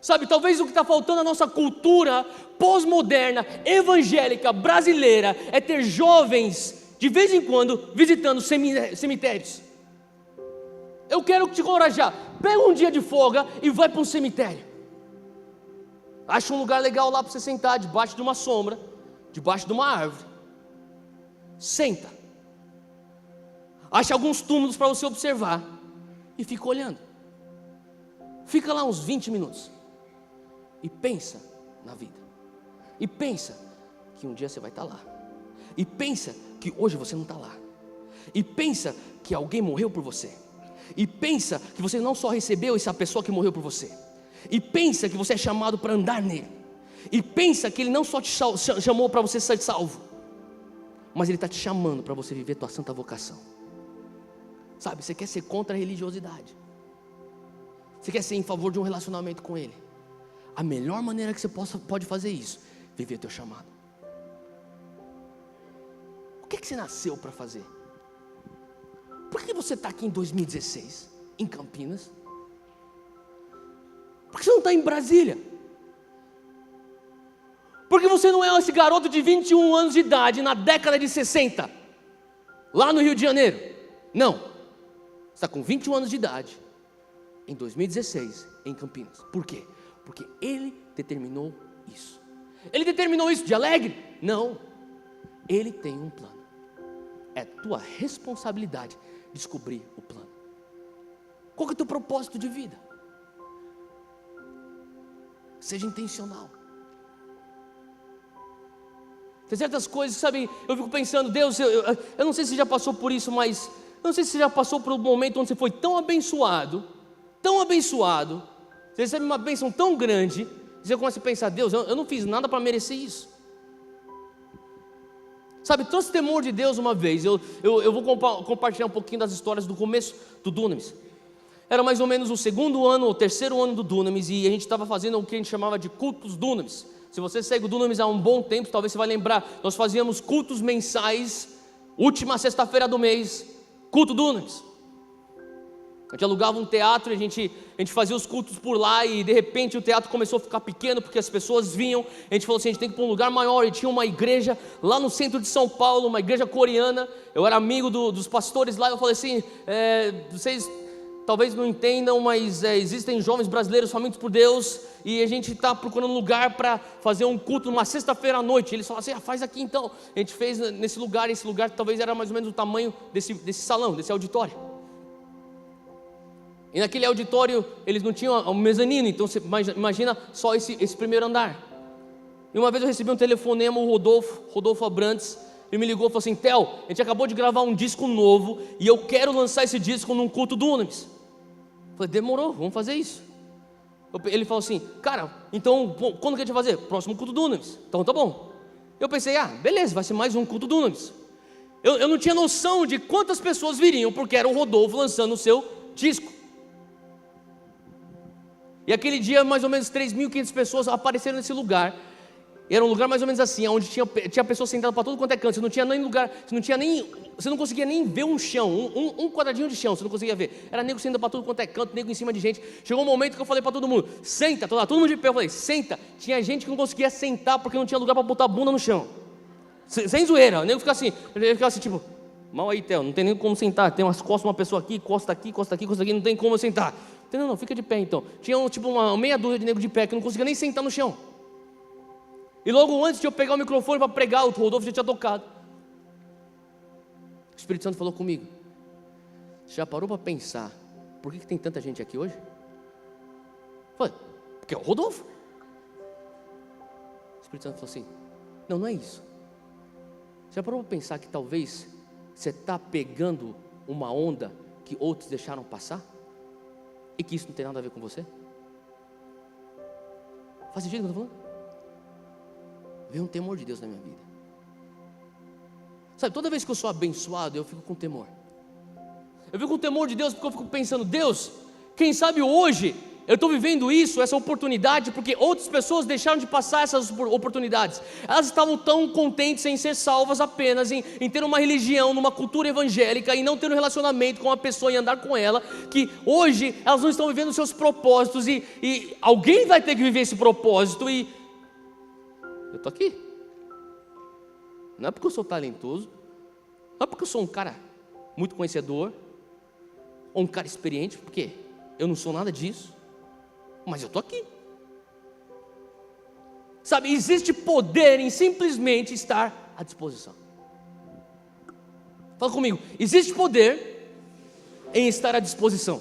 Sabe, talvez o que está faltando na nossa cultura pós-moderna, evangélica, brasileira, é ter jovens, de vez em quando, visitando cemitérios. Eu quero te encorajar, pega um dia de folga e vai para um cemitério. Acha um lugar legal lá para você sentar, debaixo de uma sombra, debaixo de uma árvore. Senta. Acha alguns túmulos para você observar e fica olhando. Fica lá uns 20 minutos e pensa na vida. E pensa que um dia você vai estar lá. E pensa que hoje você não está lá. E pensa que alguém morreu por você. E pensa que você não só recebeu essa pessoa que morreu por você. E pensa que você é chamado para andar nele. E pensa que Ele não só te chamou para você ser salvo, mas Ele está te chamando para você viver tua santa vocação. Sabe, você quer ser contra a religiosidade, você quer ser em favor de um relacionamento com Ele. A melhor maneira que você pode fazer isso, viver teu chamado. O que você nasceu para fazer? Por que você está aqui em 2016, em Campinas? Por que você não está em Brasília? Porque você não é esse garoto de 21 anos de idade na década de 60, lá no Rio de Janeiro. Não, você está com 21 anos de idade, em 2016, em Campinas. Por quê? Porque Ele determinou isso. Ele determinou isso de alegre? Não, Ele tem um plano. É tua responsabilidade descobrir o plano. Qual que é o teu propósito de vida? Seja intencional. Tem certas coisas, sabe, eu fico pensando: Deus, eu não sei se você já passou por isso, mas eu não sei se você já passou por um momento onde você foi tão abençoado, você recebe uma bênção tão grande, e você começa a pensar: Deus, eu não fiz nada para merecer isso. Sabe, trouxe temor de Deus uma vez. Eu vou compartilhar um pouquinho das histórias do começo do Dunamis. Era mais ou menos o segundo ano ou terceiro ano do Dunamis, e a gente estava fazendo o que a gente chamava de cultos Dunamis. Se você segue o Dunamis há um bom tempo, talvez você vai lembrar, nós fazíamos cultos mensais, última sexta-feira do mês, culto Dunamis. A gente alugava um teatro, a gente fazia os cultos por lá, e de repente o teatro começou a ficar pequeno, porque as pessoas vinham. A gente falou assim: a gente tem que ir para um lugar maior, e tinha uma igreja lá no centro de São Paulo, uma igreja coreana. Eu era amigo dos pastores lá, eu falei assim: vocês talvez não entendam, mas existem jovens brasileiros famintos por Deus, e a gente está procurando um lugar para fazer um culto numa sexta-feira à noite. Eles falaram assim: faz aqui então. A gente fez nesse lugar, esse lugar talvez era mais ou menos o tamanho desse salão, desse auditório. E naquele auditório eles não tinham um mezanino, então você imagina só esse primeiro andar. E uma vez eu recebi um telefonema, o Rodolfo Abrantes, ele me ligou e falou assim: Theo, a gente acabou de gravar um disco novo e eu quero lançar esse disco num culto Dunamis. Eu falei: demorou, vamos fazer isso. Ele falou assim, cara, então quando que a gente vai fazer? Próximo culto do Dunamis. Então tá bom. Eu pensei, beleza, vai ser mais um culto do Dunamis. Eu não tinha noção de quantas pessoas viriam, porque era o Rodolfo lançando o seu disco. E aquele dia mais ou menos 3.500 pessoas apareceram nesse lugar. Era um lugar mais ou menos assim, onde tinha pessoas sentadas para todo quanto é canto. Você não tinha nem lugar, você não conseguia nem ver um chão, um quadradinho de chão, você não conseguia ver. Era nego sentado para todo quanto é canto, nego em cima de gente. Chegou um momento que eu falei para todo mundo, senta, todo mundo de pé, eu falei, senta. Tinha gente que não conseguia sentar porque não tinha lugar para botar a bunda no chão. Sem zoeira, o nego ficava assim, tipo, mal aí, Theo, não tem nem como sentar. Tem umas costas, uma pessoa aqui, costa aqui, não tem como eu sentar. Não, fica de pé então. Tinha uma meia dúzia de nego de pé que não conseguia nem sentar no chão. E logo antes de eu pegar o microfone para pregar, o Rodolfo já tinha tocado. O Espírito Santo falou comigo, você já parou para pensar, por que tem tanta gente aqui hoje? Eu falei, porque é o Rodolfo. O Espírito Santo falou assim, não é isso. Você já parou para pensar que talvez você está pegando uma onda que outros deixaram passar? E que isso não tem nada a ver com você? Faz sentido o que eu estou falando? Veio um temor de Deus na minha vida. Sabe, toda vez que eu sou abençoado, eu fico com temor. Eu fico com temor de Deus porque eu fico pensando, Deus, quem sabe hoje eu estou vivendo isso, essa oportunidade, porque outras pessoas deixaram de passar essas oportunidades. Elas estavam tão contentes em ser salvas apenas, em ter uma religião, numa cultura evangélica, e não ter um relacionamento com a pessoa e andar com ela, que hoje elas não estão vivendo os seus propósitos, e alguém vai ter que viver esse propósito, e eu estou aqui. Não é porque eu sou talentoso, não é porque eu sou um cara muito conhecedor, ou um cara experiente, porque eu não sou nada disso, mas eu estou aqui. Sabe, existe poder em simplesmente estar à disposição. Fala comigo, existe poder em estar à disposição.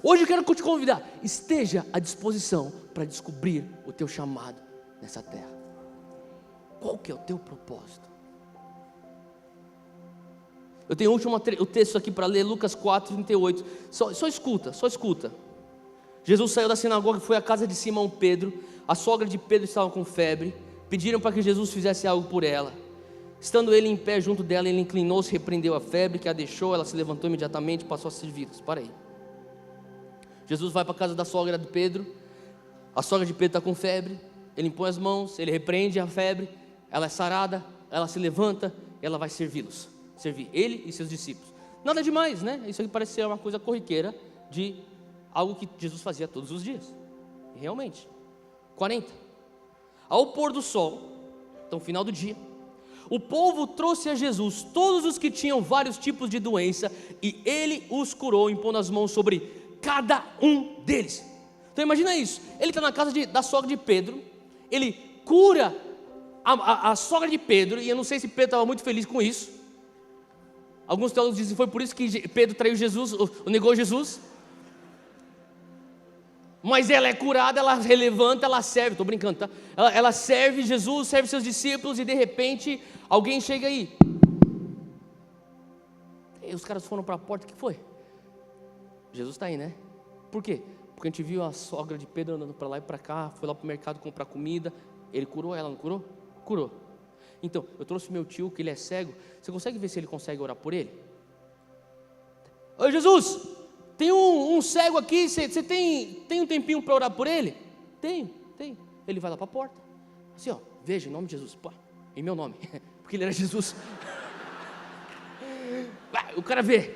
Hoje eu quero te convidar, esteja à disposição para descobrir o teu chamado nessa terra. Qual que é o teu propósito? Eu tenho o texto aqui para ler, Lucas 4:38. Só escuta. Jesus saiu da sinagoga e foi à casa de Simão Pedro. A sogra de Pedro estava com febre. Pediram para que Jesus fizesse algo por ela. Estando ele em pé junto dela, ele inclinou-se, repreendeu a febre, que a deixou. Ela se levantou imediatamente e passou a servi-los. Para aí. Jesus vai para a casa da sogra de Pedro. A sogra de Pedro está com febre. Ele impõe as mãos, ele repreende a febre. Ela é sarada, ela se levanta e ela vai servi-los. Servir ele e seus discípulos. Nada demais, né? Isso aqui parece ser uma coisa corriqueira de algo que Jesus fazia todos os dias. E realmente. 40. Ao pôr do sol, então final do dia, o povo trouxe a Jesus todos os que tinham vários tipos de doença, e ele os curou, impondo as mãos sobre cada um deles. Então imagina isso, ele está na casa da sogra de Pedro, ele cura a sogra de Pedro, e eu não sei se Pedro estava muito feliz com isso. Alguns teólogos dizem que foi por isso que Pedro traiu Jesus, ou negou Jesus. Mas ela é curada, ela relevanta, ela serve, estou brincando, tá? Ela serve Jesus, serve seus discípulos, e de repente alguém chega aí. E os caras foram para a porta, o que foi? Jesus está aí, né? Por quê? Porque a gente viu a sogra de Pedro andando para lá e para cá, foi lá para o mercado comprar comida. Ele curou ela, não curou? Curou. Então, eu trouxe meu tio, que ele é cego. Você consegue ver se ele consegue orar por ele? Oi, Jesus, tem um cego aqui, você tem um tempinho para orar por ele? Tenho. Ele vai lá para a porta, assim, ó, veja, em nome de Jesus, pá, em meu nome, porque ele era Jesus. O cara vê,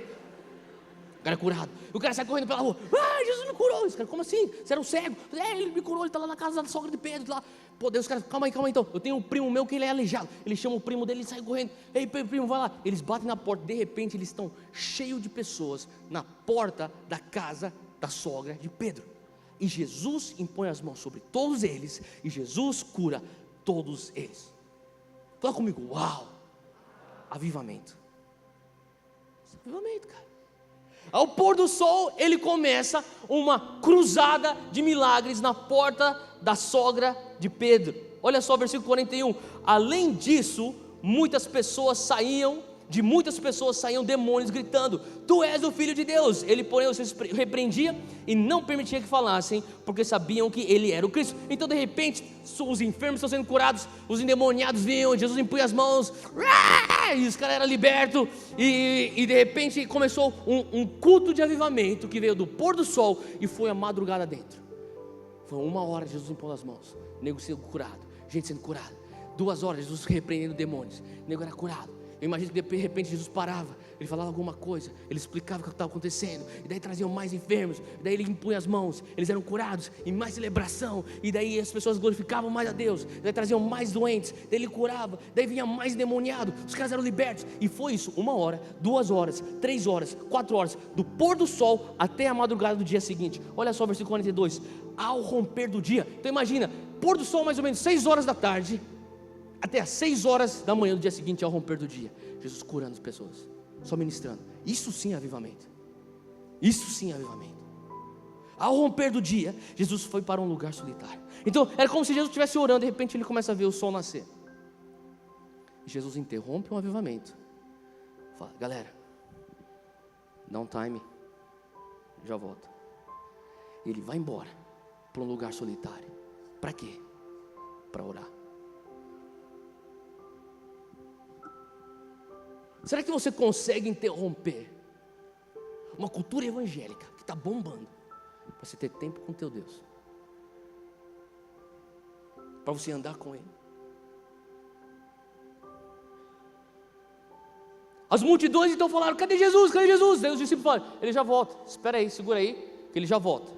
o cara é curado, o cara sai correndo pela rua, Jesus me curou. Esse cara, como assim? Você era um cego? Ele me curou, ele está lá na casa da sogra de Pedro, lá. Pô, Deus, cara, calma aí então, eu tenho um primo meu que ele é aleijado, ele chama o primo dele e sai correndo, ei primo, vai lá, eles batem na porta, de repente eles estão cheios de pessoas na porta da casa da sogra de Pedro, e Jesus impõe as mãos sobre todos eles, e Jesus cura todos eles. Fala comigo, uau, avivamento, cara. Ao pôr do sol, ele começa uma cruzada de milagres na porta da sogra de Pedro. Olha só o versículo 41. Além disso, muitas pessoas saíam de muitas pessoas saíam demônios gritando: tu és o Filho de Deus. Ele, porém, os repreendia e não permitia que falassem, porque sabiam que ele era o Cristo. Então, de repente, os enfermos estão sendo curados, os endemoniados vinham, Jesus impunha as mãos, e os caras eram libertos, e de repente começou um culto de avivamento que veio do pôr do sol e foi a madrugada dentro. Foi 1 hora Jesus impondo as mãos, nego sendo curado, gente sendo curada. 2 horas Jesus repreendendo demônios, nego era curado. Eu imagino que de repente Jesus parava, ele falava alguma coisa, ele explicava o que estava acontecendo, e daí traziam mais enfermos, e daí ele impunha as mãos, eles eram curados, e mais celebração, e daí as pessoas glorificavam mais a Deus, e daí traziam mais doentes, daí ele curava, daí vinha mais endemoniado, os caras eram libertos, e foi isso, 1 hora, 2 horas, 3 horas, 4 horas, do pôr do sol até a madrugada do dia seguinte. Olha só o versículo 42, ao romper do dia. Então imagina, pôr do sol mais ou menos 6 horas da tarde, até às 6 horas da manhã do dia seguinte, ao romper do dia, Jesus curando as pessoas, só ministrando. Isso sim é avivamento. Isso sim é avivamento. Ao romper do dia, Jesus foi para um lugar solitário. Então era como se Jesus estivesse orando, de repente ele começa a ver o sol nascer. Jesus interrompe um avivamento, fala: galera, dá um time, já volto. Ele vai embora para um lugar solitário. Para quê? Para orar. Será que você consegue interromper uma cultura evangélica que está bombando, para você ter tempo com teu Deus, para você andar com Ele? As multidões então falaram: cadê Jesus? Cadê Jesus? Daí os discípulos falaram: ele já volta, espera aí, segura aí, que ele já volta.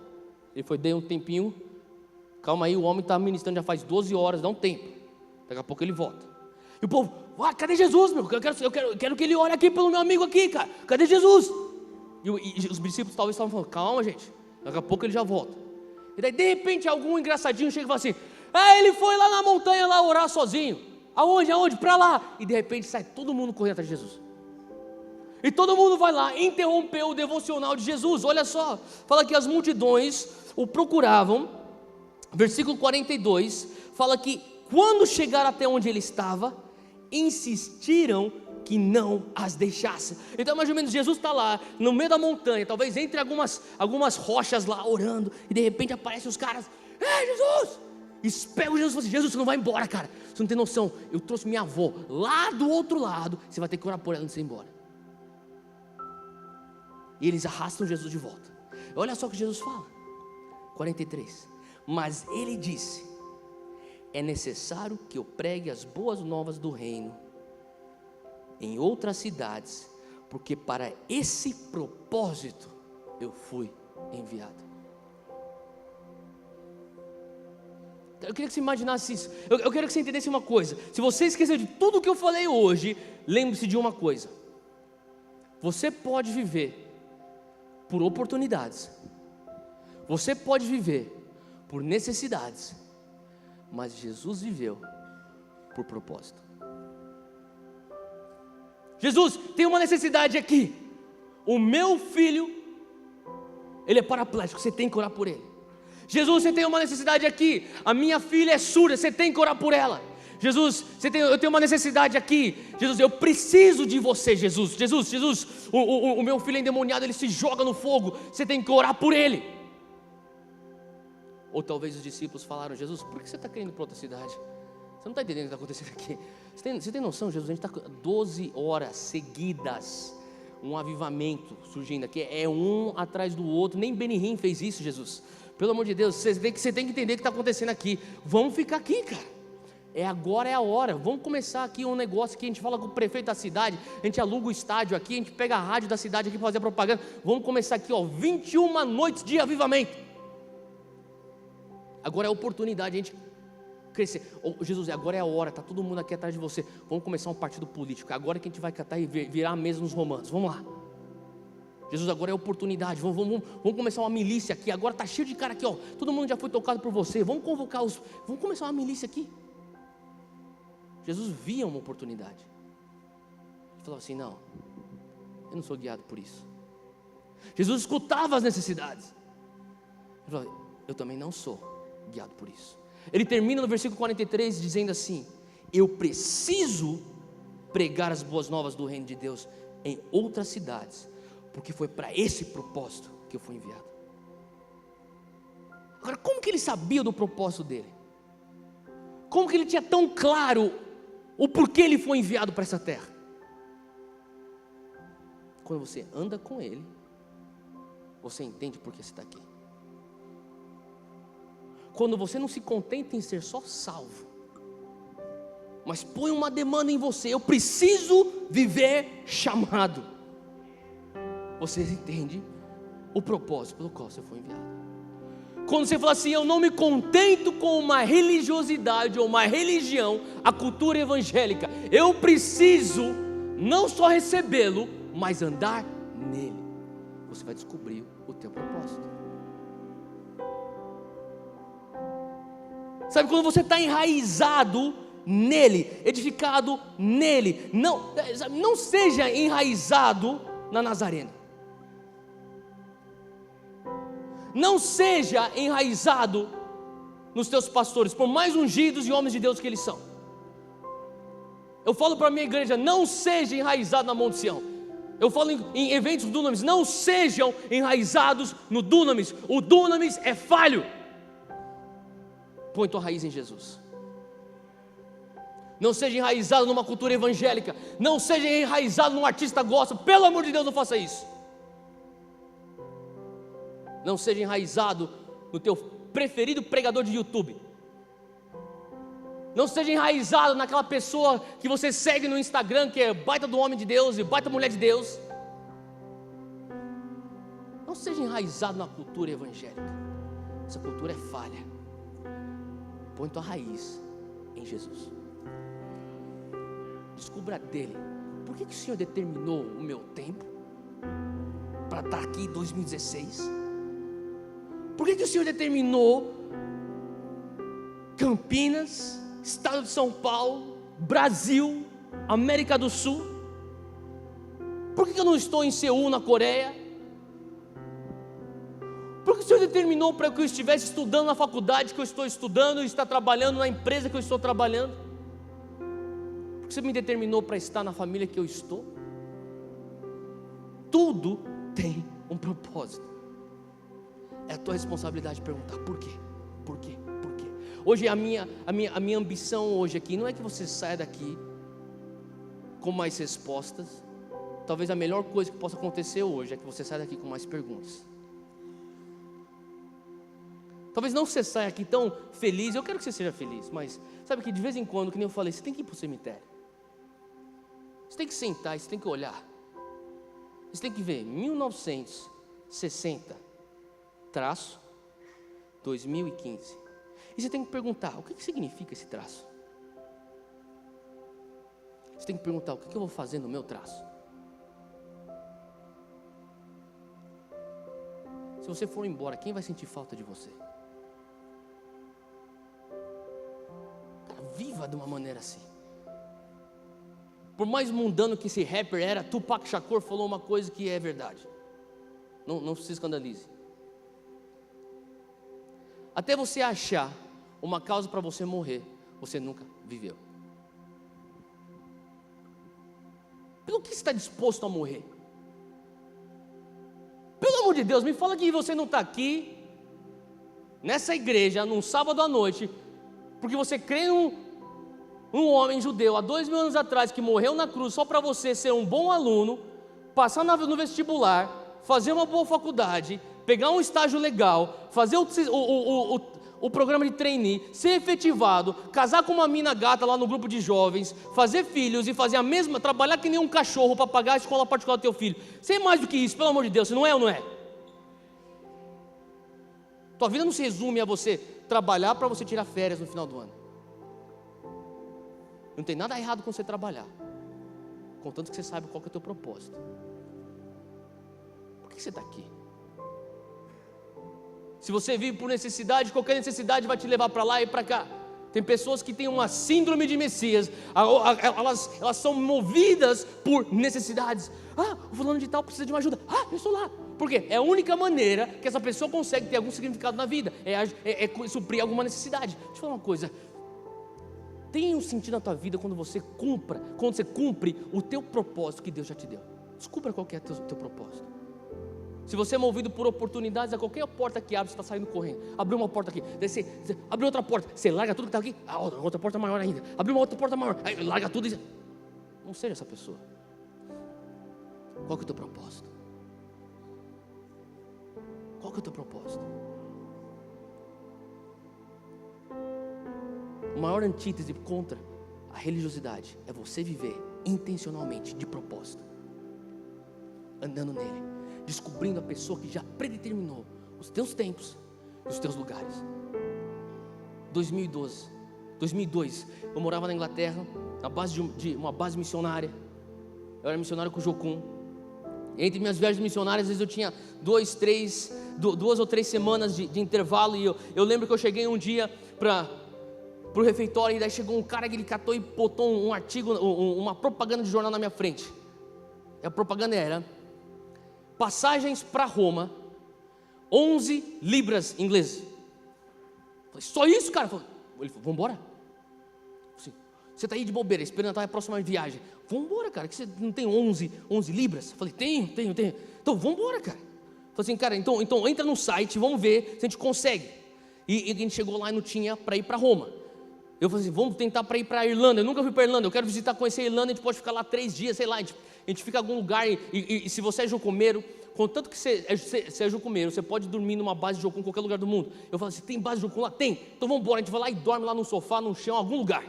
Ele foi, dei um tempinho, calma aí, o homem está ministrando já faz 12 horas, dá um tempo, daqui a pouco ele volta. E o povo: cadê Jesus, meu? Eu quero que ele olhe aqui pelo meu amigo aqui, cara. Cadê Jesus? E os discípulos talvez estavam falando: calma, gente, daqui a pouco ele já volta. E daí de repente algum engraçadinho chega e fala assim: ele foi lá na montanha lá orar sozinho. Aonde? Pra lá. E de repente sai todo mundo correndo atrás de Jesus. E todo mundo vai lá interromper o devocional de Jesus. Olha só, fala que as multidões o procuravam. Versículo 42 fala que quando chegaram até onde ele estava, insistiram que não as deixasse. Então mais ou menos Jesus está lá no meio da montanha, talvez entre algumas rochas lá orando, e de repente aparecem os caras: Jesus! E pega o Jesus e fala assim: Jesus, você não vai embora, cara, você não tem noção, eu trouxe minha avó lá do outro lado, você vai ter que orar por ela antes de ir embora. E eles arrastam Jesus de volta. Olha só o que Jesus fala, 43, mas ele disse: é necessário que eu pregue as boas novas do reino em outras cidades, porque para esse propósito eu fui enviado. Eu queria que você imaginasse isso. Eu quero que você entendesse uma coisa. Se você esqueceu de tudo que eu falei hoje, lembre-se de uma coisa: você pode viver por oportunidades, você pode viver por necessidades, mas Jesus viveu por propósito. Jesus, tem uma necessidade aqui. O meu filho, ele é paraplégico, você tem que orar por ele. Jesus, você tem uma necessidade aqui. A minha filha é surda, você tem que orar por ela. Jesus, eu tenho uma necessidade aqui. Jesus, eu preciso de você, Jesus. Jesus, o meu filho é endemoniado, ele se joga no fogo, você tem que orar por ele. Ou talvez os discípulos falaram: Jesus, por que você está querendo ir para outra cidade? Você não está entendendo o que está acontecendo aqui. Você tem noção, Jesus? A gente está 12 horas seguidas, um avivamento surgindo aqui, é um atrás do outro. Nem Benihim fez isso, Jesus. Pelo amor de Deus, você tem que entender o que está acontecendo aqui. Vamos ficar aqui, cara. Agora é a hora. Vamos começar aqui um negócio que a gente fala com o prefeito da cidade, a gente aluga o estádio aqui, a gente pega a rádio da cidade aqui para fazer propaganda. Vamos começar aqui, 21 noites de avivamento. Agora é a oportunidade de a gente crescer. Jesus, agora é a hora, está todo mundo aqui atrás de você. Vamos começar um partido político. Agora que a gente vai catar e virar a mesa nos romanos. Vamos lá. Jesus, agora é a oportunidade. Vamos começar uma milícia aqui. Agora está cheio de cara aqui, todo mundo já foi tocado por você. Vamos começar uma milícia aqui. Jesus via uma oportunidade. Ele falava assim: não, eu não sou guiado por isso. Jesus escutava as necessidades. Ele falava: eu também não sou guiado por isso. Ele termina no versículo 43 dizendo assim: eu preciso pregar as boas novas do reino de Deus em outras cidades, porque foi para esse propósito que eu fui enviado. Agora, como que ele sabia do propósito dele? Como que ele tinha tão claro o porquê ele foi enviado para essa terra? Quando você anda com ele, você entende por que você está aqui. Quando você não se contenta em ser só salvo, mas põe uma demanda em você: eu preciso viver chamado. Você entende o propósito pelo qual você foi enviado. Quando você fala assim: eu não me contento com uma religiosidade ou uma religião, a cultura evangélica, eu preciso não só recebê-lo, mas andar nele. Você vai descobrir o teu propósito. Sabe, quando você está enraizado nele, edificado nele, não seja enraizado na Nazarena. Não seja enraizado nos teus pastores, por mais ungidos e homens de Deus que eles são. Eu falo para a minha igreja: não seja enraizado na Monte Sião. Eu falo em eventos Dunamis: não sejam enraizados no Dunamis. O Dunamis é falho. Põe tua raiz em Jesus. Não seja enraizado numa cultura evangélica. Não seja enraizado num artista gospel. Pelo amor de Deus, não faça isso. Não seja enraizado no teu preferido pregador de YouTube. Não seja enraizado naquela pessoa que você segue no Instagram, que é baita do homem de Deus e baita mulher de Deus. Não seja enraizado na cultura evangélica. Essa cultura é falha. Põe tua raiz em Jesus. Descubra dele. Por que o Senhor determinou o meu tempo para estar aqui em 2016? Por que o Senhor determinou Campinas, Estado de São Paulo, Brasil, América do Sul? Por que eu não estou em Seul, na Coreia? Por que o Senhor determinou para que eu estivesse estudando na faculdade que eu estou estudando e estar trabalhando na empresa que eu estou trabalhando? Por que você me determinou para estar na família que eu estou? Tudo tem um propósito. É a tua responsabilidade perguntar por quê? Por quê? Por quê? Hoje a minha ambição hoje aqui não é que você saia daqui com mais respostas. Talvez a melhor coisa que possa acontecer hoje é que você saia daqui com mais perguntas. Talvez não você saia aqui tão feliz. Eu quero que você seja feliz, mas sabe que de vez em quando, que nem eu falei, você tem que ir para o cemitério. Você tem que sentar, você tem que olhar. Você tem que ver 1960 traço 2015. E você tem que perguntar: o que significa esse traço? Você tem que perguntar: o que eu vou fazer no meu traço? Se você for embora, quem vai sentir falta de você? Cara, viva de uma maneira assim. Por mais mundano que esse rapper era, Tupac Shakur falou uma coisa que é verdade. Não se escandalize. Até você achar uma causa para você morrer, você nunca viveu. Pelo que você está disposto a morrer? Pelo amor de Deus, me fala que você não está aqui, nessa igreja, num sábado à noite, porque você crê num homem judeu, há 2000 anos atrás, que morreu na cruz, só para você ser um bom aluno, passar no vestibular, fazer uma boa faculdade, pegar um estágio legal, fazer o programa de trainee, ser efetivado, casar com uma mina gata lá no grupo de jovens, fazer filhos e fazer trabalhar que nem um cachorro para pagar a escola particular do teu filho. Você é mais do que isso, pelo amor de Deus, você não é ou não é? Tua vida não se resume a você trabalhar para você tirar férias no final do ano. Não tem nada errado com você trabalhar, contanto que você sabe qual que é o teu propósito. Por que você está aqui? Se você vive por necessidade, qualquer necessidade vai te levar para lá e para cá. Tem pessoas que têm uma síndrome de Messias, elas são movidas por necessidades. O fulano de tal precisa de uma ajuda. Eu estou lá. Por quê? É a única maneira que essa pessoa consegue ter algum significado na vida, é suprir alguma necessidade. Deixa eu falar uma coisa. tem um sentido na tua vida quando você cumpre o teu propósito que Deus já te deu. Descubra qual que é o teu propósito. Se você é movido por oportunidades, a qualquer porta que abre, você está saindo correndo. Abriu uma porta aqui, daí você abriu outra porta, você larga tudo que está aqui, outra porta maior ainda, abriu uma outra porta maior, aí larga tudo e... Não seja essa pessoa. Qual que é o teu propósito? Qual que é o teu propósito? O maior antítese contra a religiosidade é você viver intencionalmente, de propósito, andando nele, descobrindo a pessoa que já predeterminou os teus tempos e os teus lugares. 2002, eu morava na Inglaterra, na base de uma base missionária. Eu era missionário com o Jocum. Entre minhas viagens missionárias, às vezes eu tinha 2 ou 3 semanas de intervalo. E eu lembro que eu cheguei um dia para o refeitório, e daí chegou um cara que ele catou e botou um artigo, uma propaganda de jornal na minha frente. E a propaganda era: passagens para Roma, 11 libras inglesas. Falei, só isso, cara? Ele falou, vamos embora? Você está aí de bobeira, esperando a próxima viagem. Vamos embora, cara, que você não tem 11 libras? Falei, tenho. Então vamos embora, cara. Falei assim, cara, então entra no site, vamos ver se a gente consegue. E a gente chegou lá e não tinha para ir para Roma. Eu falei assim, vamos tentar para ir para a Irlanda. Eu nunca fui para a Irlanda, eu quero conhecer a Irlanda. A gente pode ficar lá 3 dias, sei lá. A gente fica em algum lugar. E se você é jucumeiro, contanto que você é jucumeiro, você pode dormir numa base de jocum em qualquer lugar do mundo. Eu falei assim, tem base de jocum lá? Tem. Então vamos embora, a gente vai lá e dorme lá no sofá, no chão, em algum lugar.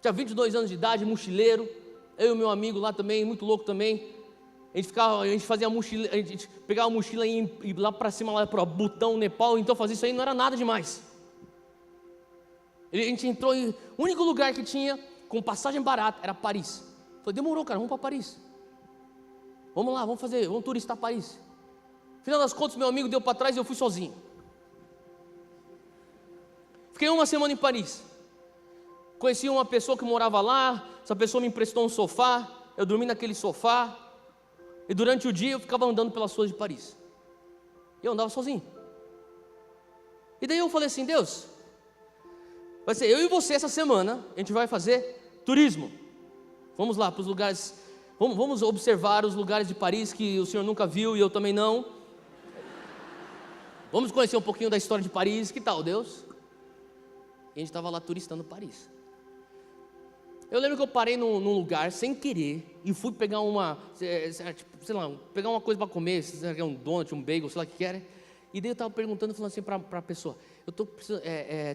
Tinha 22 anos de idade, mochileiro. Eu e o meu amigo lá também, muito louco também. A gente fazia mochila, a gente pegava a mochila e ia lá para cima, lá para Butão, Nepal. Então fazer isso aí não era nada demais. A gente entrou e o único lugar que tinha com passagem barata era Paris. Falei, demorou, cara, vamos para Paris. Vamos lá, vamos turistar Paris. Final das contas, meu amigo deu para trás e eu fui sozinho. Fiquei 1 semana em Paris. Conheci uma pessoa que morava lá. Essa pessoa me emprestou um sofá. Eu dormi naquele sofá. E durante o dia eu ficava andando pelas ruas de Paris. Eu andava sozinho. E daí eu falei assim, Deus, vai ser eu e você essa semana. A gente vai fazer turismo. Vamos lá para os lugares. Vamos observar os lugares de Paris que o Senhor nunca viu e eu também não. Vamos conhecer um pouquinho da história de Paris. Que tal, Deus? E a gente estava lá turistando Paris. Eu lembro que eu parei num lugar sem querer e fui pegar sei lá, pegar uma coisa para comer, um donut, um bagel, sei lá o que era. E daí eu estava perguntando, falando assim para a pessoa, eu estou precisando,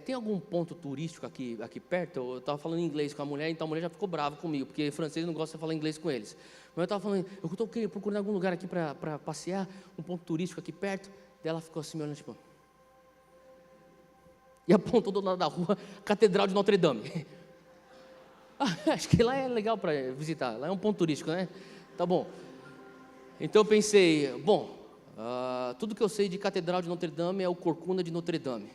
tem algum ponto turístico aqui perto? Eu estava falando inglês com a mulher, então a mulher já ficou brava comigo, porque francês não gosta de falar inglês com eles. Mas eu estava falando, eu estou procurando algum lugar aqui para passear, um ponto turístico aqui perto. Daí ela ficou assim me olhando, tipo... E apontou do lado da rua, Catedral de Notre Dame. Acho que lá é legal para visitar, lá é um ponto turístico, né? Tá bom. Então eu pensei, tudo que eu sei de Catedral de Notre Dame é o Corcunda de Notre Dame.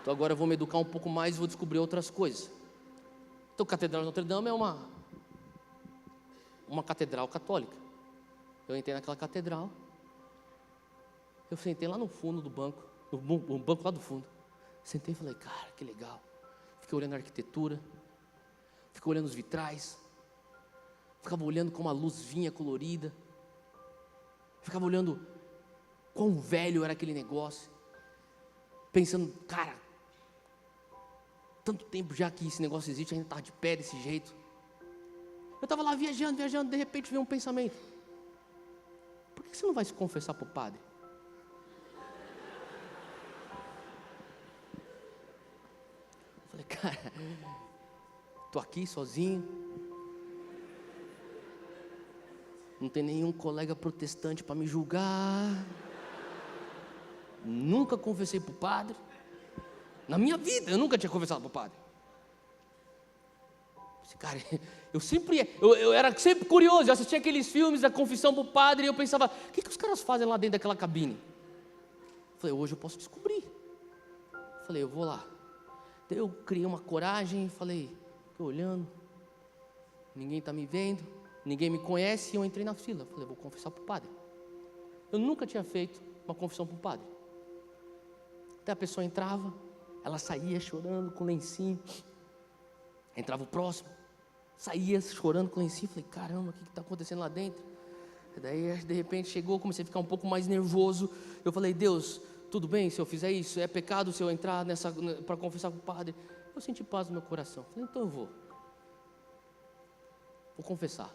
Então agora eu vou me educar um pouco mais e vou descobrir outras coisas. Então Catedral de Notre Dame é uma catedral católica. Eu entrei naquela catedral. Eu sentei lá no fundo do banco, no banco lá do fundo. Sentei e falei, cara, que legal. Fiquei olhando a arquitetura. Fiquei olhando os vitrais. Ficava olhando como a luz vinha colorida. Ficava olhando quão velho era aquele negócio. Pensando, cara, tanto tempo já que esse negócio existe, ainda está de pé desse jeito. Eu estava lá viajando, de repente veio um pensamento. Por que você não vai se confessar para o padre? Eu falei, cara, estou aqui sozinho. Não tem nenhum colega protestante para me julgar. Nunca confessei para o padre. Na minha vida, eu nunca tinha confessado para o padre. Cara, eu era sempre curioso. Eu assistia aqueles filmes da confissão para o padre e eu pensava, o que os caras fazem lá dentro daquela cabine? Falei, hoje eu posso descobrir. Falei, eu vou lá. Daí eu criei uma coragem e falei, estou olhando, ninguém está me vendo, ninguém me conhece, e eu entrei na fila. Falei, vou confessar para o padre. Eu nunca tinha feito uma confissão para o padre. Até a pessoa entrava, Ela saía chorando com lencinho. Entrava o próximo, saía chorando com lencinho. Falei, caramba, o que está acontecendo lá dentro? E daí, de repente, chegou, comecei a ficar um pouco mais nervoso. Eu falei, Deus, tudo bem se eu fizer isso? É pecado se eu entrar para confessar com o padre? Eu senti paz no meu coração. Falei, então eu vou confessar.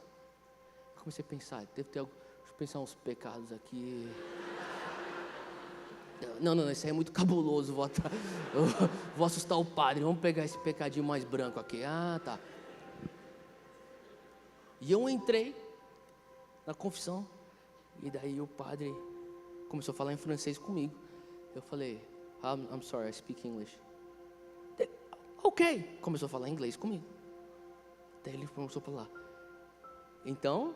Comecei a pensar, deve ter algo, deixa eu pensar uns pecados aqui. Não, isso aí é muito cabuloso, vou assustar o padre, vamos pegar esse pecadinho mais branco aqui. Ah, tá. E eu entrei na confissão, e daí o padre começou a falar em francês comigo. Eu falei, I'm sorry, I speak English. Ok, começou a falar inglês comigo. Daí ele começou a falar. Então,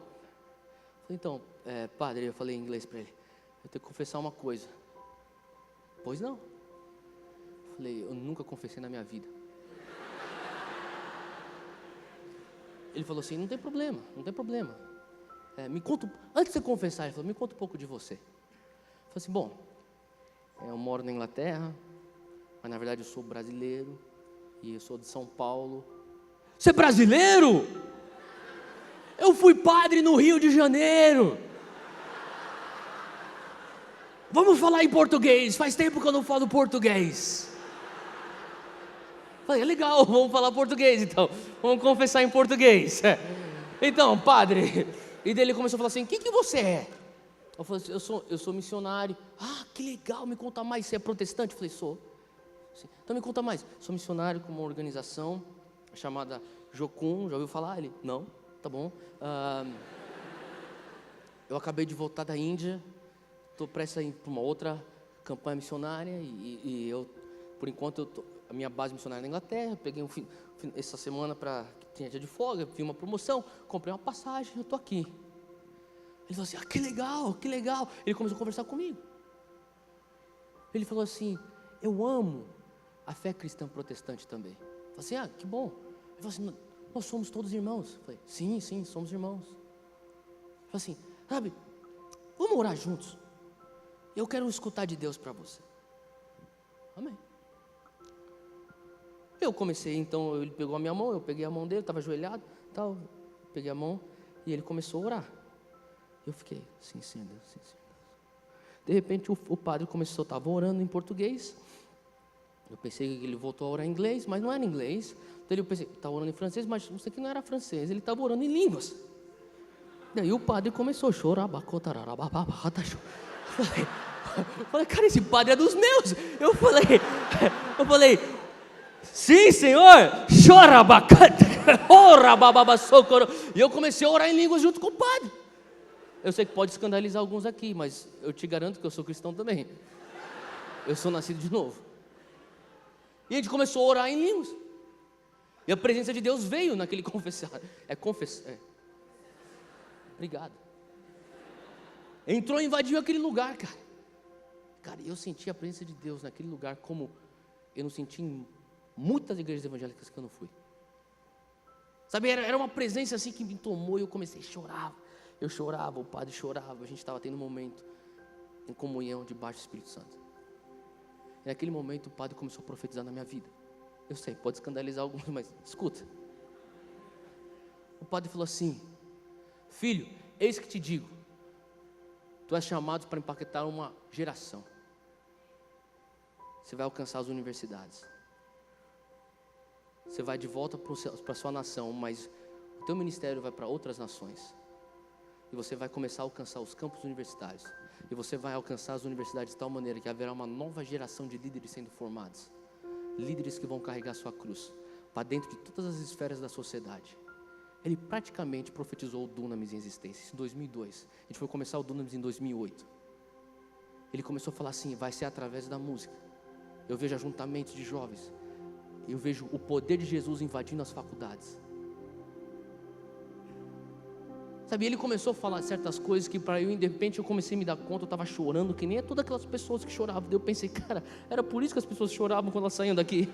padre, eu falei em inglês para ele, eu tenho que confessar uma coisa. Pois não. Eu falei, eu nunca confessei na minha vida. Ele falou assim, não tem problema. Me conta, antes de você confessar, ele falou, me conta um pouco de você. Eu falei assim, bom, eu moro na Inglaterra, mas na verdade eu sou brasileiro, e eu sou de São Paulo. Você é brasileiro? Eu fui padre no Rio de Janeiro. Vamos falar em português, faz tempo que eu não falo português. Falei, é legal, vamos falar português então. Vamos confessar em português. Então, padre. E daí ele começou a falar assim, o que você é? Eu falei assim, eu sou missionário. Ah, que legal, me conta mais, você é protestante? Eu falei, sou. Então me conta mais. Sou missionário com uma organização chamada Jocum, já ouviu falar? Ele, não, tá bom. Eu acabei de voltar da Índia, estou prestes a ir para uma outra campanha missionária e eu, por enquanto, a minha base missionária na Inglaterra, peguei essa semana para tinha dia de folga, vi uma promoção, comprei uma passagem, eu estou aqui. Ele falou assim, que legal. Ele começou a conversar comigo. Ele falou assim, eu amo a fé cristã protestante também. Eu falei assim, que bom. Ele falou assim, nós somos todos irmãos. Eu falei, sim, somos irmãos. Ele falou assim, sabe, vamos orar juntos. Eu quero escutar de Deus para você. Amém. Eu comecei, então, ele pegou a minha mão, eu peguei a mão dele, estava ajoelhado, tal, peguei a mão e ele começou a orar. Eu fiquei, sim, Deus. De repente o padre começou, estava orando em português. Eu pensei que ele voltou a orar em inglês, mas não era inglês. Daí eu pensei, estava orando em francês, mas isso aqui não era francês, ele estava orando em línguas. Daí o padre começou a chorar. Eu falei, cara, esse padre é dos meus. Eu falei, sim, Senhor, chora bacana, ora bababa socorro. E eu comecei a orar em línguas junto com o padre. Eu sei que pode escandalizar alguns aqui, mas eu te garanto que eu sou cristão também. Eu sou nascido de novo. E a gente começou a orar em línguas. E a presença de Deus veio naquele confessário. Obrigado. Entrou e invadiu aquele lugar, cara. Cara, eu senti a presença de Deus naquele lugar como eu não senti em muitas igrejas evangélicas que eu não fui. Sabe, era uma presença assim que me tomou e eu comecei a chorar. Eu chorava, o padre chorava, a gente estava tendo um momento em comunhão debaixo do Espírito Santo. E naquele momento o padre começou a profetizar na minha vida. Eu sei, pode escandalizar alguns, mas escuta. O padre falou assim, filho, eis que te digo, tu és chamado para impactar uma geração. Você vai alcançar as universidades. Você vai de volta para a sua nação, mas o teu ministério vai para outras nações. E você vai começar a alcançar os campos universitários. E você vai alcançar as universidades de tal maneira que haverá uma nova geração de líderes sendo formados. Líderes que vão carregar sua cruz para dentro de todas as esferas da sociedade. Ele praticamente profetizou o Dunamis em existência em 2002. A gente foi começar o Dunamis em 2008. Ele começou a falar assim, vai ser através da música. Eu vejo ajuntamentos de jovens. Eu vejo o poder de Jesus invadindo as faculdades. Sabe, ele começou a falar certas coisas que para eu, de repente, eu comecei a me dar conta, eu estava chorando, que nem todas aquelas pessoas que choravam. Daí eu pensei, cara, era por isso que as pessoas choravam quando elas saíam daqui.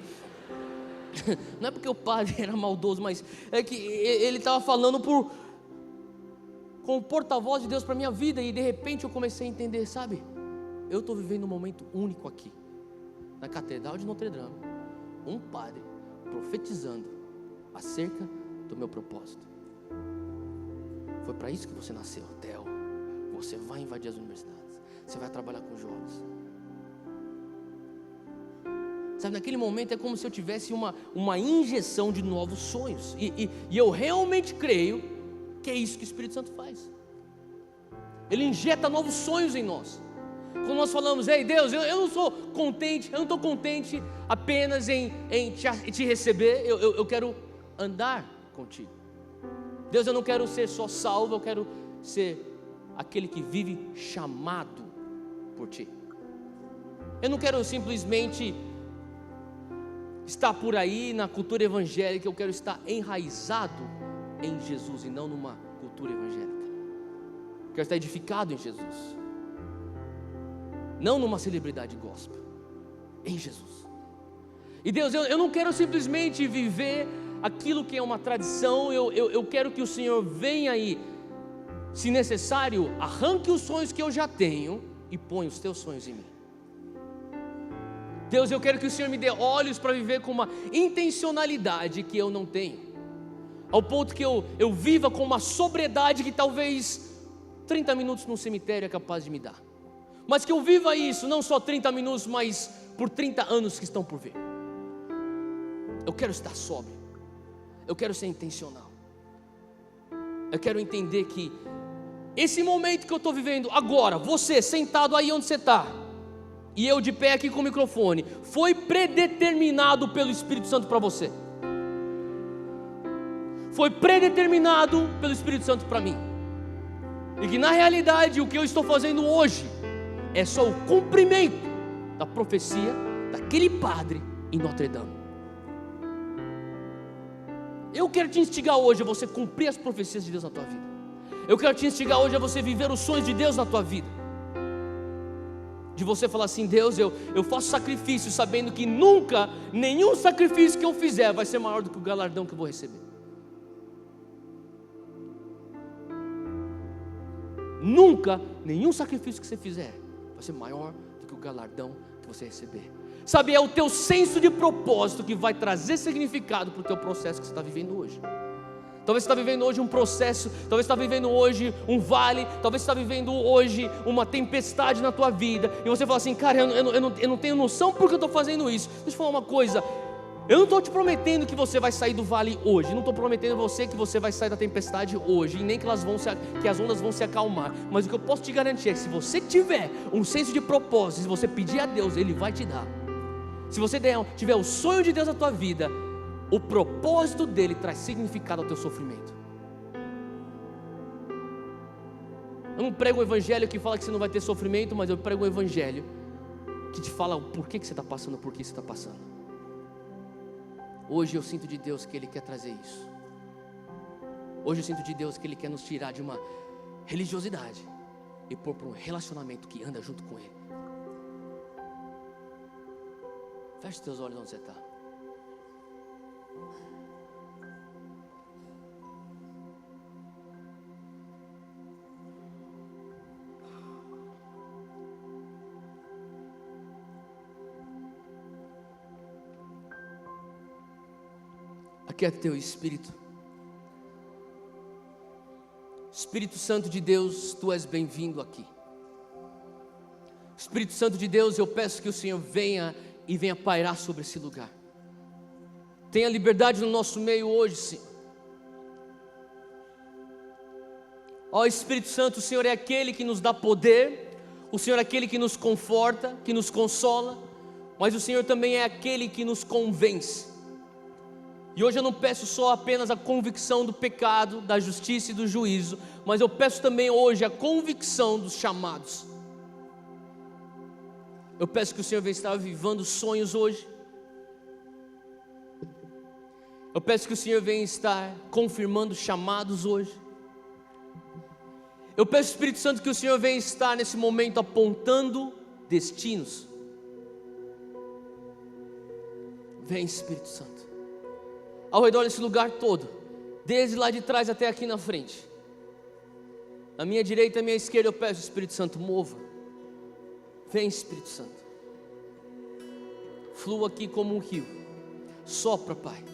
Não é porque o padre era maldoso, mas é que ele estava falando com o porta-voz de Deus para a minha vida. E de repente eu comecei a entender, sabe, eu estou vivendo um momento único aqui. na Catedral de Notre Dame, um padre profetizando acerca do meu propósito. Foi para isso que você nasceu, Theo. Você vai invadir as universidades, você vai trabalhar com jovens. Sabe, naquele momento é como se eu tivesse uma injeção de novos sonhos. E eu realmente creio que é isso que o Espírito Santo faz. Ele injeta novos sonhos em nós. Quando nós falamos, ei Deus, eu não sou contente, eu não estou contente apenas em te receber, eu quero andar contigo. Deus, eu não quero ser só salvo, eu quero ser aquele que vive chamado por ti. Eu não quero simplesmente estar por aí na cultura evangélica, eu quero estar enraizado em Jesus e não numa cultura evangélica. Eu quero estar edificado em Jesus, não numa celebridade gospel, em Jesus. E Deus, eu não quero simplesmente viver aquilo que é uma tradição, eu quero que o Senhor venha aí, se necessário, arranque os sonhos que eu já tenho e ponha os teus sonhos em mim. Deus, eu quero que o Senhor me dê olhos para viver com uma intencionalidade que eu não tenho, ao ponto que eu viva com uma sobriedade que talvez 30 minutos no cemitério é capaz de me dar, mas que eu viva isso, não só 30 minutos, mas por 30 anos que estão por vir. Eu quero estar sóbrio, eu quero ser intencional, eu quero entender que esse momento que eu estou vivendo agora, você sentado aí onde você está, e eu de pé aqui com o microfone, foi predeterminado pelo Espírito Santo para você. Foi predeterminado pelo Espírito Santo para mim. E que na realidade o que eu estou fazendo hoje é só o cumprimento da profecia daquele padre em Notre Dame. Eu quero te instigar hoje a você cumprir as profecias de Deus na tua vida. Eu quero te instigar hoje a você viver os sonhos de Deus na tua vida. De você falar assim, Deus, eu faço sacrifício sabendo que nunca, nenhum sacrifício que eu fizer vai ser maior do que o galardão que eu vou receber. Nunca, nenhum sacrifício que você fizer vai ser maior do que o galardão que você receber. Sabe, é o teu senso de propósito que vai trazer significado para o teu processo que você está vivendo hoje. Talvez você está vivendo hoje um processo, talvez você está vivendo hoje um vale, talvez você está vivendo hoje uma tempestade na tua vida, e você fala assim, cara, eu não tenho noção porque eu estou fazendo isso. Deixa eu falar uma coisa, eu não estou te prometendo que você vai sair do vale hoje, não estou prometendo a você que você vai sair da tempestade hoje, e nem que as ondas vão se acalmar, mas o que eu posso te garantir é que se você tiver um senso de propósito, se você pedir a Deus, Ele vai te dar. Se você tiver o sonho de Deus na tua vida, o propósito dele traz significado ao teu sofrimento. Eu não prego um evangelho que fala que você não vai ter sofrimento, mas eu prego um evangelho que te fala o porquê que você está passando, por que você está passando. Hoje eu sinto de Deus que Ele quer trazer isso. Hoje eu sinto de Deus que Ele quer nos tirar de uma religiosidade e pôr para um relacionamento que anda junto com Ele. Feche os teus olhos onde você está. Aquieta teu espírito. Espírito Santo de Deus, Tu és bem-vindo aqui. Espírito Santo de Deus, eu peço que o Senhor venha e venha pairar sobre esse lugar. Tenha liberdade no nosso meio hoje, Senhor. Ó Espírito Santo, o Senhor é aquele que nos dá poder, o Senhor é aquele que nos conforta, que nos consola, mas o Senhor também é aquele que nos convence. E hoje eu não peço só apenas a convicção do pecado, da justiça e do juízo, mas eu peço também hoje a convicção dos chamados. Eu peço que o Senhor venha estar avivando sonhos hoje. Eu peço que o Senhor venha estar confirmando chamados hoje. Eu peço, Espírito Santo, que o Senhor venha estar nesse momento apontando destinos. Vem, Espírito Santo, ao redor desse lugar todo, desde lá de trás até aqui na frente, à minha direita e à minha esquerda, eu peço, Espírito Santo, mova. Vem, Espírito Santo. flua aqui como um rio. Sopra, Pai.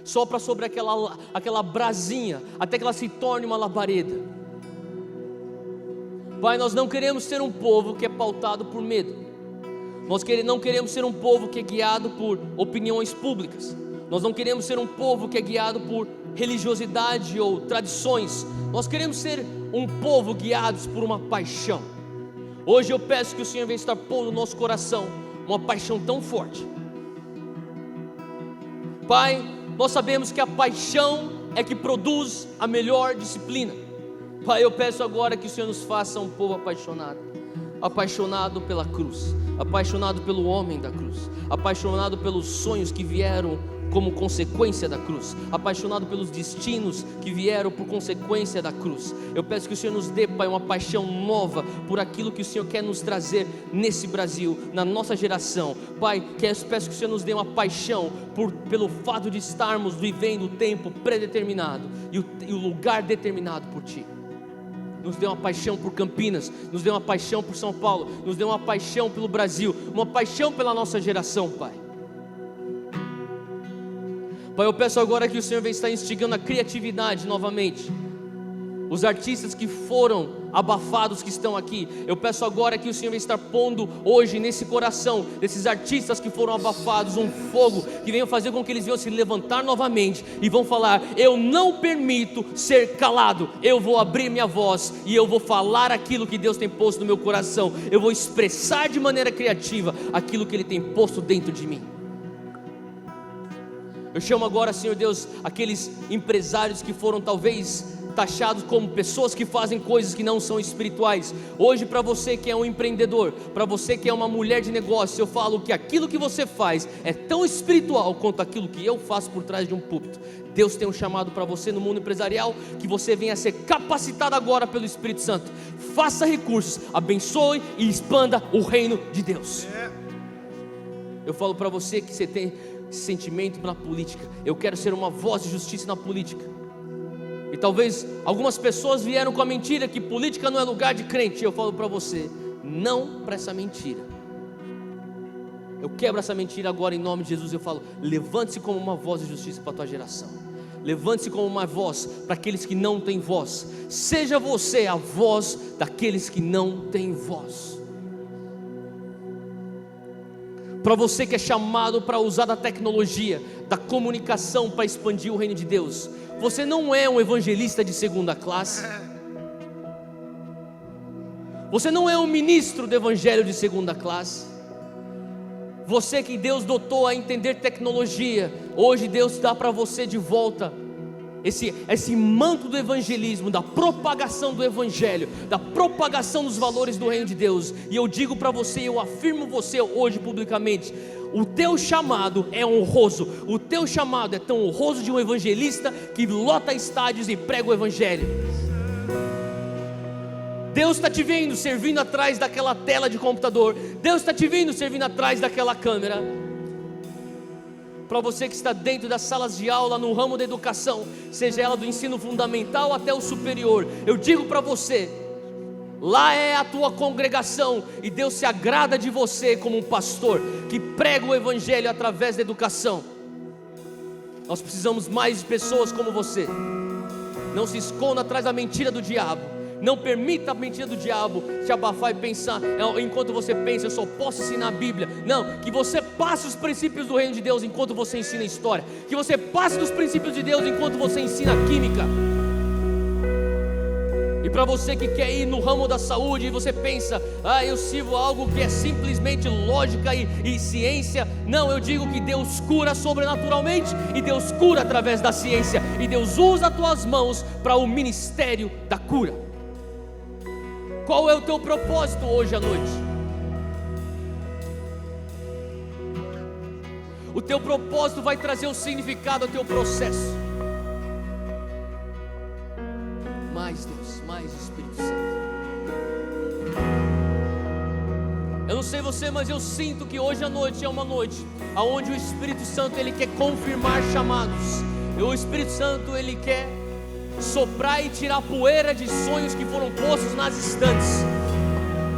Sopra sobre aquela brasinha, até que ela se torne uma labareda. Pai, nós não queremos ser um povo que é pautado por medo. Nós não queremos ser um povo que é guiado por opiniões públicas. Nós não queremos ser um povo que é guiado por religiosidade ou tradições. Nós queremos ser um povo guiados por uma paixão. Hoje eu peço que o Senhor venha estar pondo no nosso coração uma paixão tão forte. Pai, nós sabemos que a paixão é que produz a melhor disciplina. Pai, eu peço agora que o Senhor nos faça um povo apaixonado. Apaixonado pela cruz, apaixonado pelo homem da cruz, apaixonado pelos sonhos que vieram como consequência da cruz, apaixonado pelos destinos que vieram por consequência da cruz. Eu peço que o Senhor nos dê, Pai, uma paixão nova por aquilo que o Senhor quer nos trazer nesse Brasil, na nossa geração. Pai, peço que o Senhor nos dê uma paixão pelo fato de estarmos vivendo o tempo predeterminado e o lugar determinado por Ti. Nos dê uma paixão por Campinas, nos dê uma paixão por São Paulo, nos dê uma paixão pelo Brasil, uma paixão pela nossa geração, Pai. Pai, eu peço agora que o Senhor venha estar instigando a criatividade novamente. Os artistas que foram abafados que estão aqui, eu peço agora que o Senhor venha estar pondo hoje nesse coração desses artistas que foram abafados um fogo, que venha fazer com que eles venham se levantar novamente e vão falar: eu não permito ser calado, eu vou abrir minha voz e eu vou falar aquilo que Deus tem posto no meu coração, eu vou expressar de maneira criativa aquilo que Ele tem posto dentro de mim. Eu chamo agora, Senhor Deus, aqueles empresários que foram talvez taxados como pessoas que fazem coisas que não são espirituais. Hoje, para você que é um empreendedor, para você que é uma mulher de negócio, eu falo que aquilo que você faz é tão espiritual quanto aquilo que eu faço por trás de um púlpito. Deus tem um chamado para você no mundo empresarial, que você venha a ser capacitado agora pelo Espírito Santo. Faça recursos, abençoe e expanda o reino de Deus. Eu falo para você que você tem sentimento na política: eu quero ser uma voz de justiça na política. E talvez algumas pessoas vieram com a mentira que política não é lugar de crente. Eu falo para você: não para essa mentira. Eu quebro essa mentira agora em nome de Jesus. Eu falo: levante-se como uma voz de justiça para a tua geração. Levante-se como uma voz para aqueles que não têm voz. Seja você a voz daqueles que não têm voz. Para você que é chamado para usar da tecnologia, da comunicação para expandir o reino de Deus, você não é um evangelista de segunda classe. Você não é um ministro do evangelho de segunda classe. Você que Deus dotou a entender tecnologia, hoje Deus dá para você de volta esse manto do evangelismo, da propagação do evangelho, da propagação dos valores do reino de Deus. E eu digo para você, eu afirmo você hoje publicamente: o teu chamado é honroso. O teu chamado é tão honroso de um evangelista que lota estádios e prega o evangelho. Deus está te vendo servindo atrás daquela tela de computador. Deus está te vendo servindo atrás daquela câmera. Para você que está dentro das salas de aula, no ramo da educação, seja ela do ensino fundamental até o superior, eu digo para você: lá é a tua congregação, e Deus se agrada de você como um pastor que prega o evangelho através da educação. Nós precisamos mais de pessoas como você. Não se esconda atrás da mentira do diabo. Não permita a mentira do diabo te abafar e pensar, enquanto você pensa, eu só posso ensinar a Bíblia. Não, que você passe os princípios do reino de Deus enquanto você ensina a história. Que você passe dos princípios de Deus enquanto você ensina a química. E para você que quer ir no ramo da saúde e você pensa, eu sirvo algo que é simplesmente lógica e ciência. Não, eu digo que Deus cura sobrenaturalmente, e Deus cura através da ciência, e Deus usa as tuas mãos para o ministério da cura. Qual é o teu propósito hoje à noite? O teu propósito vai trazer o significado ao teu processo. Mais Deus, mais Espírito Santo. Eu não sei você, mas eu sinto que hoje à noite é uma noite onde o Espírito Santo ele quer confirmar chamados. E o Espírito Santo ele quer soprar e tirar a poeira de sonhos que foram postos nas estantes.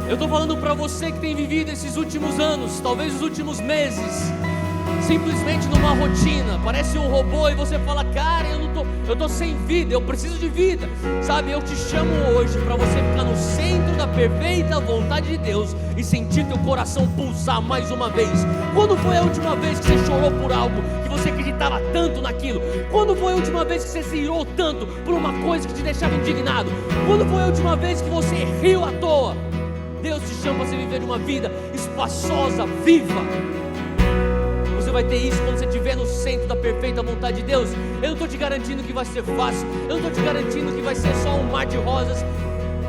Eu estou falando para você que tem vivido esses últimos anos, talvez os últimos meses, simplesmente numa rotina, parece um robô, e você fala: cara, eu tô sem vida, eu preciso de vida, sabe? Eu te chamo hoje para você ficar no centro da perfeita vontade de Deus e sentir teu coração pulsar mais uma vez. Quando foi a última vez que você chorou por algo, que você acreditava tanto naquilo? Quando foi a última vez que você se irou tanto por uma coisa que te deixava indignado? Quando foi a última vez que você riu à toa? Deus te chama para você viver uma vida espaçosa, viva. Você vai ter isso quando você estiver no centro da perfeita vontade de Deus. Eu não estou te garantindo que vai ser fácil, eu não estou te garantindo que vai ser só um mar de rosas.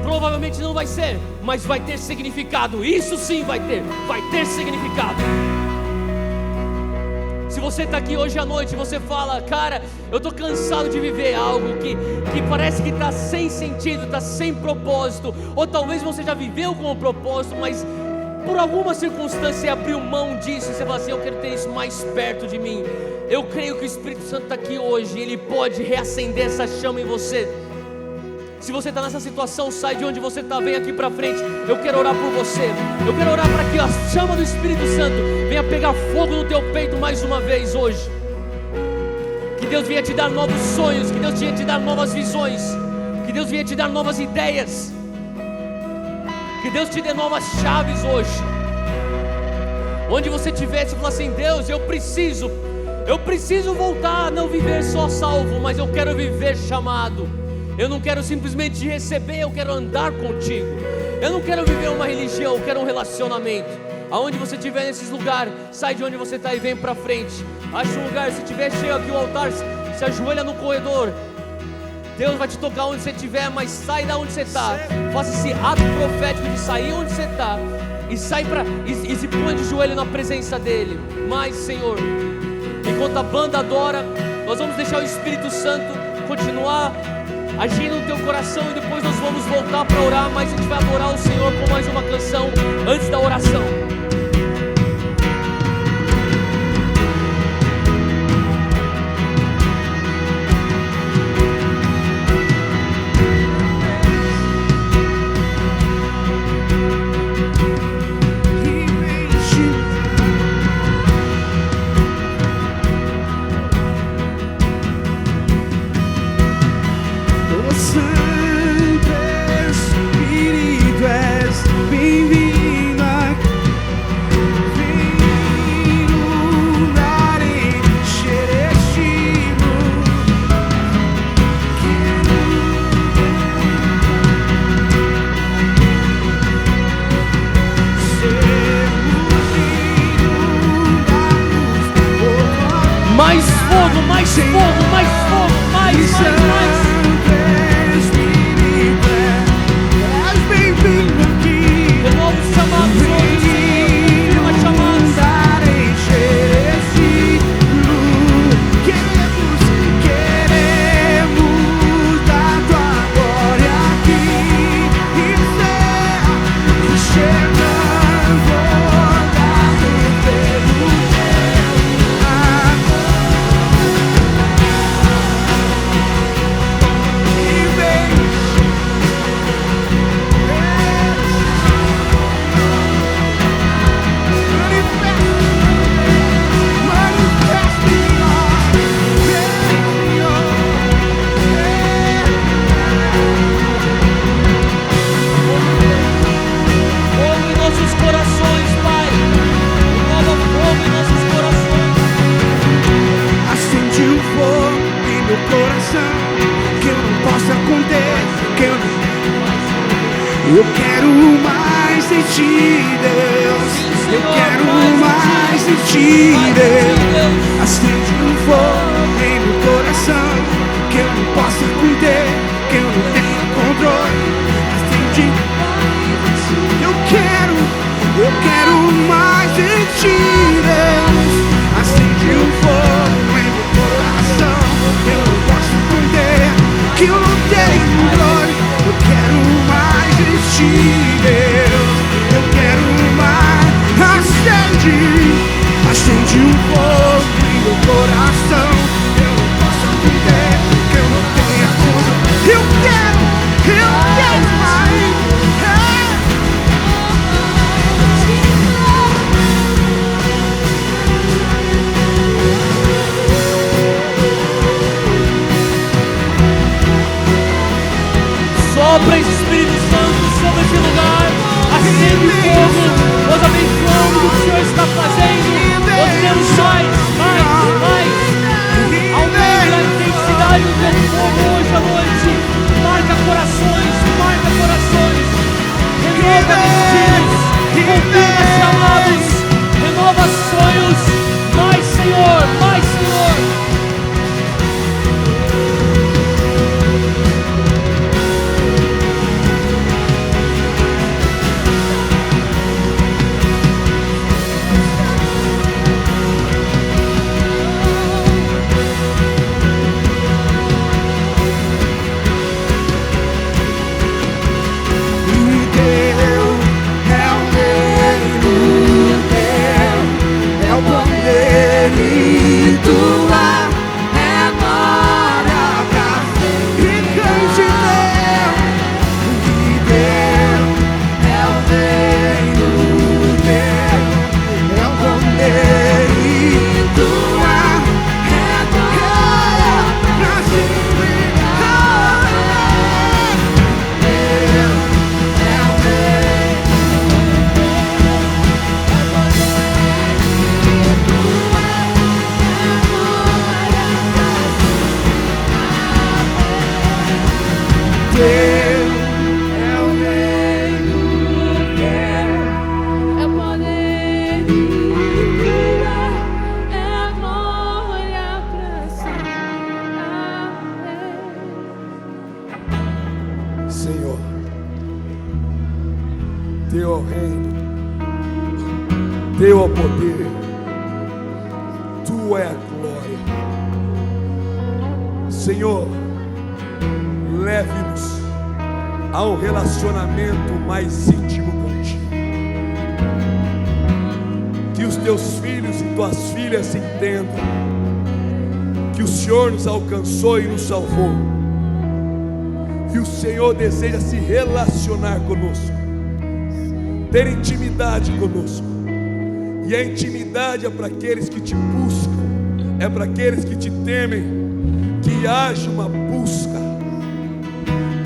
Provavelmente não vai ser, mas vai ter significado. Isso sim vai ter significado. Se você está aqui hoje à noite e você fala: cara, eu estou cansado de viver algo que parece que está sem sentido, está sem propósito. Ou talvez você já viveu com um propósito, mas por alguma circunstância você abriu mão disso e você fala assim: eu quero ter isso mais perto de mim. Eu creio que o Espírito Santo está aqui hoje, ele pode reacender essa chama em você. Se você está nessa situação, sai de onde você está, vem aqui para frente. Eu quero orar por você. Eu quero orar para que a chama do Espírito Santo venha pegar fogo no teu peito mais uma vez hoje. Que Deus venha te dar novos sonhos, que Deus venha te dar novas visões, que Deus venha te dar novas ideias, que Deus te dê novas chaves hoje. Onde você estiver, você fala assim: Deus, eu preciso voltar a não viver só salvo, mas eu quero viver chamado. Eu não quero simplesmente te receber, eu quero andar contigo. Eu não quero viver uma religião, eu quero um relacionamento. Aonde você estiver nesses lugares, sai de onde você está e vem para frente. Acha um lugar, se tiver cheio aqui o altar, se ajoelha no corredor. Deus vai te tocar onde você estiver, mas sai da onde você está. Faça esse ato profético de sair onde você está e se põe de joelho na presença dele. Mas, Senhor, enquanto a banda adora, nós vamos deixar o Espírito Santo continuar agindo no teu coração, e depois nós vamos voltar para orar. Mas a gente vai adorar o Senhor com mais uma canção antes da oração. Eu quero mais de ti, Deus. Eu quero mais de ti, Deus. Acende um fogo em meu coração que eu não possa conter, que eu não tenho controle. Acende. Eu quero mais de ti, Deus. Acende um fogo em meu coração que eu não posso conter, que eu não tenho controle. Eu quero mais de ti, Deus. Eu quero mais. Acende um fogo em meu coração que eu não posso conter, que eu não tenha conta. Eu quero mais. dizendo: nós queremos mais. Aumente a intensidade do teu fogo hoje à noite. Marca corações. Renova destinos, confirma chamados, renova sonhos. Mais, Senhor, mais, Senhor. Senhor, teu é o reino, teu é o poder, tua é a glória. Senhor, leve-nos a um relacionamento mais íntimo contigo. Que os teus filhos e tuas filhas entendam que o Senhor nos alcançou e nos salvou. Que o Senhor deseja se relacionar conosco, ter intimidade conosco. E a intimidade é para aqueles que te buscam, é para aqueles que te temem. Que haja uma busca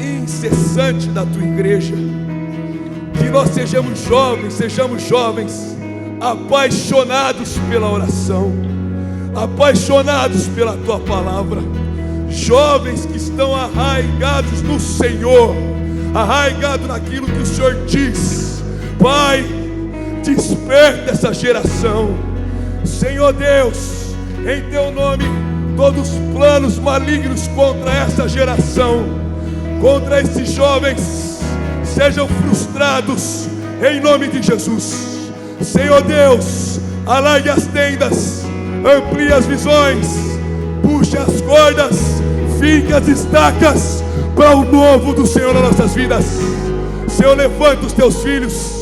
incessante da tua igreja. Que nós sejamos jovens apaixonados pela oração, apaixonados pela tua palavra. Jovens que estão arraigados no Senhor, arraigados naquilo que o Senhor diz. Pai, desperta essa geração. Senhor Deus, em teu nome, todos os planos malignos contra essa geração, contra esses jovens, sejam frustrados em nome de Jesus. Senhor Deus, alargue as tendas, amplie as visões, puxe as cordas, fique as estacas para o novo do Senhor nas nossas vidas. Senhor, levanta os teus filhos.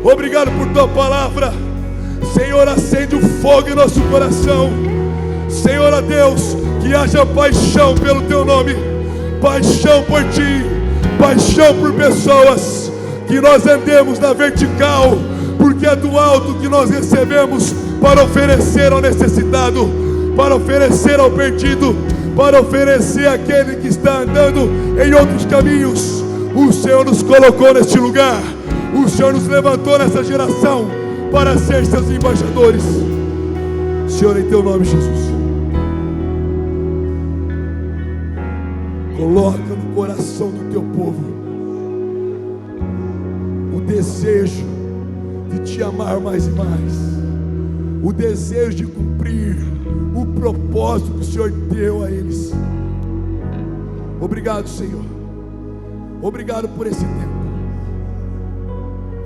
Obrigado por tua palavra. Senhor, acende o fogo em nosso coração. Senhor, a Deus, que haja paixão pelo teu nome, paixão por ti, paixão por pessoas. Que nós andemos na vertical, porque é do alto que nós recebemos para oferecer ao necessitado, para oferecer ao perdido, para oferecer àquele que está andando em outros caminhos. O Senhor nos colocou neste lugar, o Senhor nos levantou nessa geração para ser seus embaixadores. Senhor, em teu nome, Jesus, coloca no coração do teu povo o desejo de te amar mais e mais, o desejo de cumprir o propósito que o Senhor deu a eles. Obrigado, Senhor. Obrigado por esse tempo.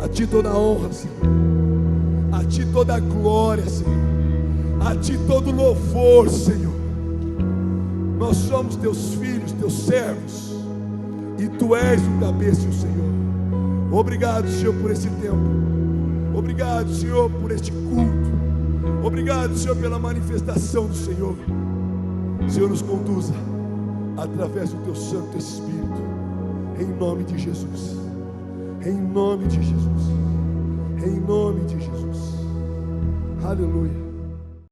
A ti toda a honra, Senhor. A ti toda a glória, Senhor. A ti todo louvor, Senhor. Nós somos teus filhos, teus servos, e tu és o cabeça, o Senhor. Obrigado, Senhor, por esse tempo. Obrigado, Senhor, por este culto. Obrigado, Senhor, pela manifestação do Senhor. Senhor, nos conduza através do teu Santo Espírito, em nome de Jesus. Em nome de Jesus. Em nome de Jesus. Aleluia.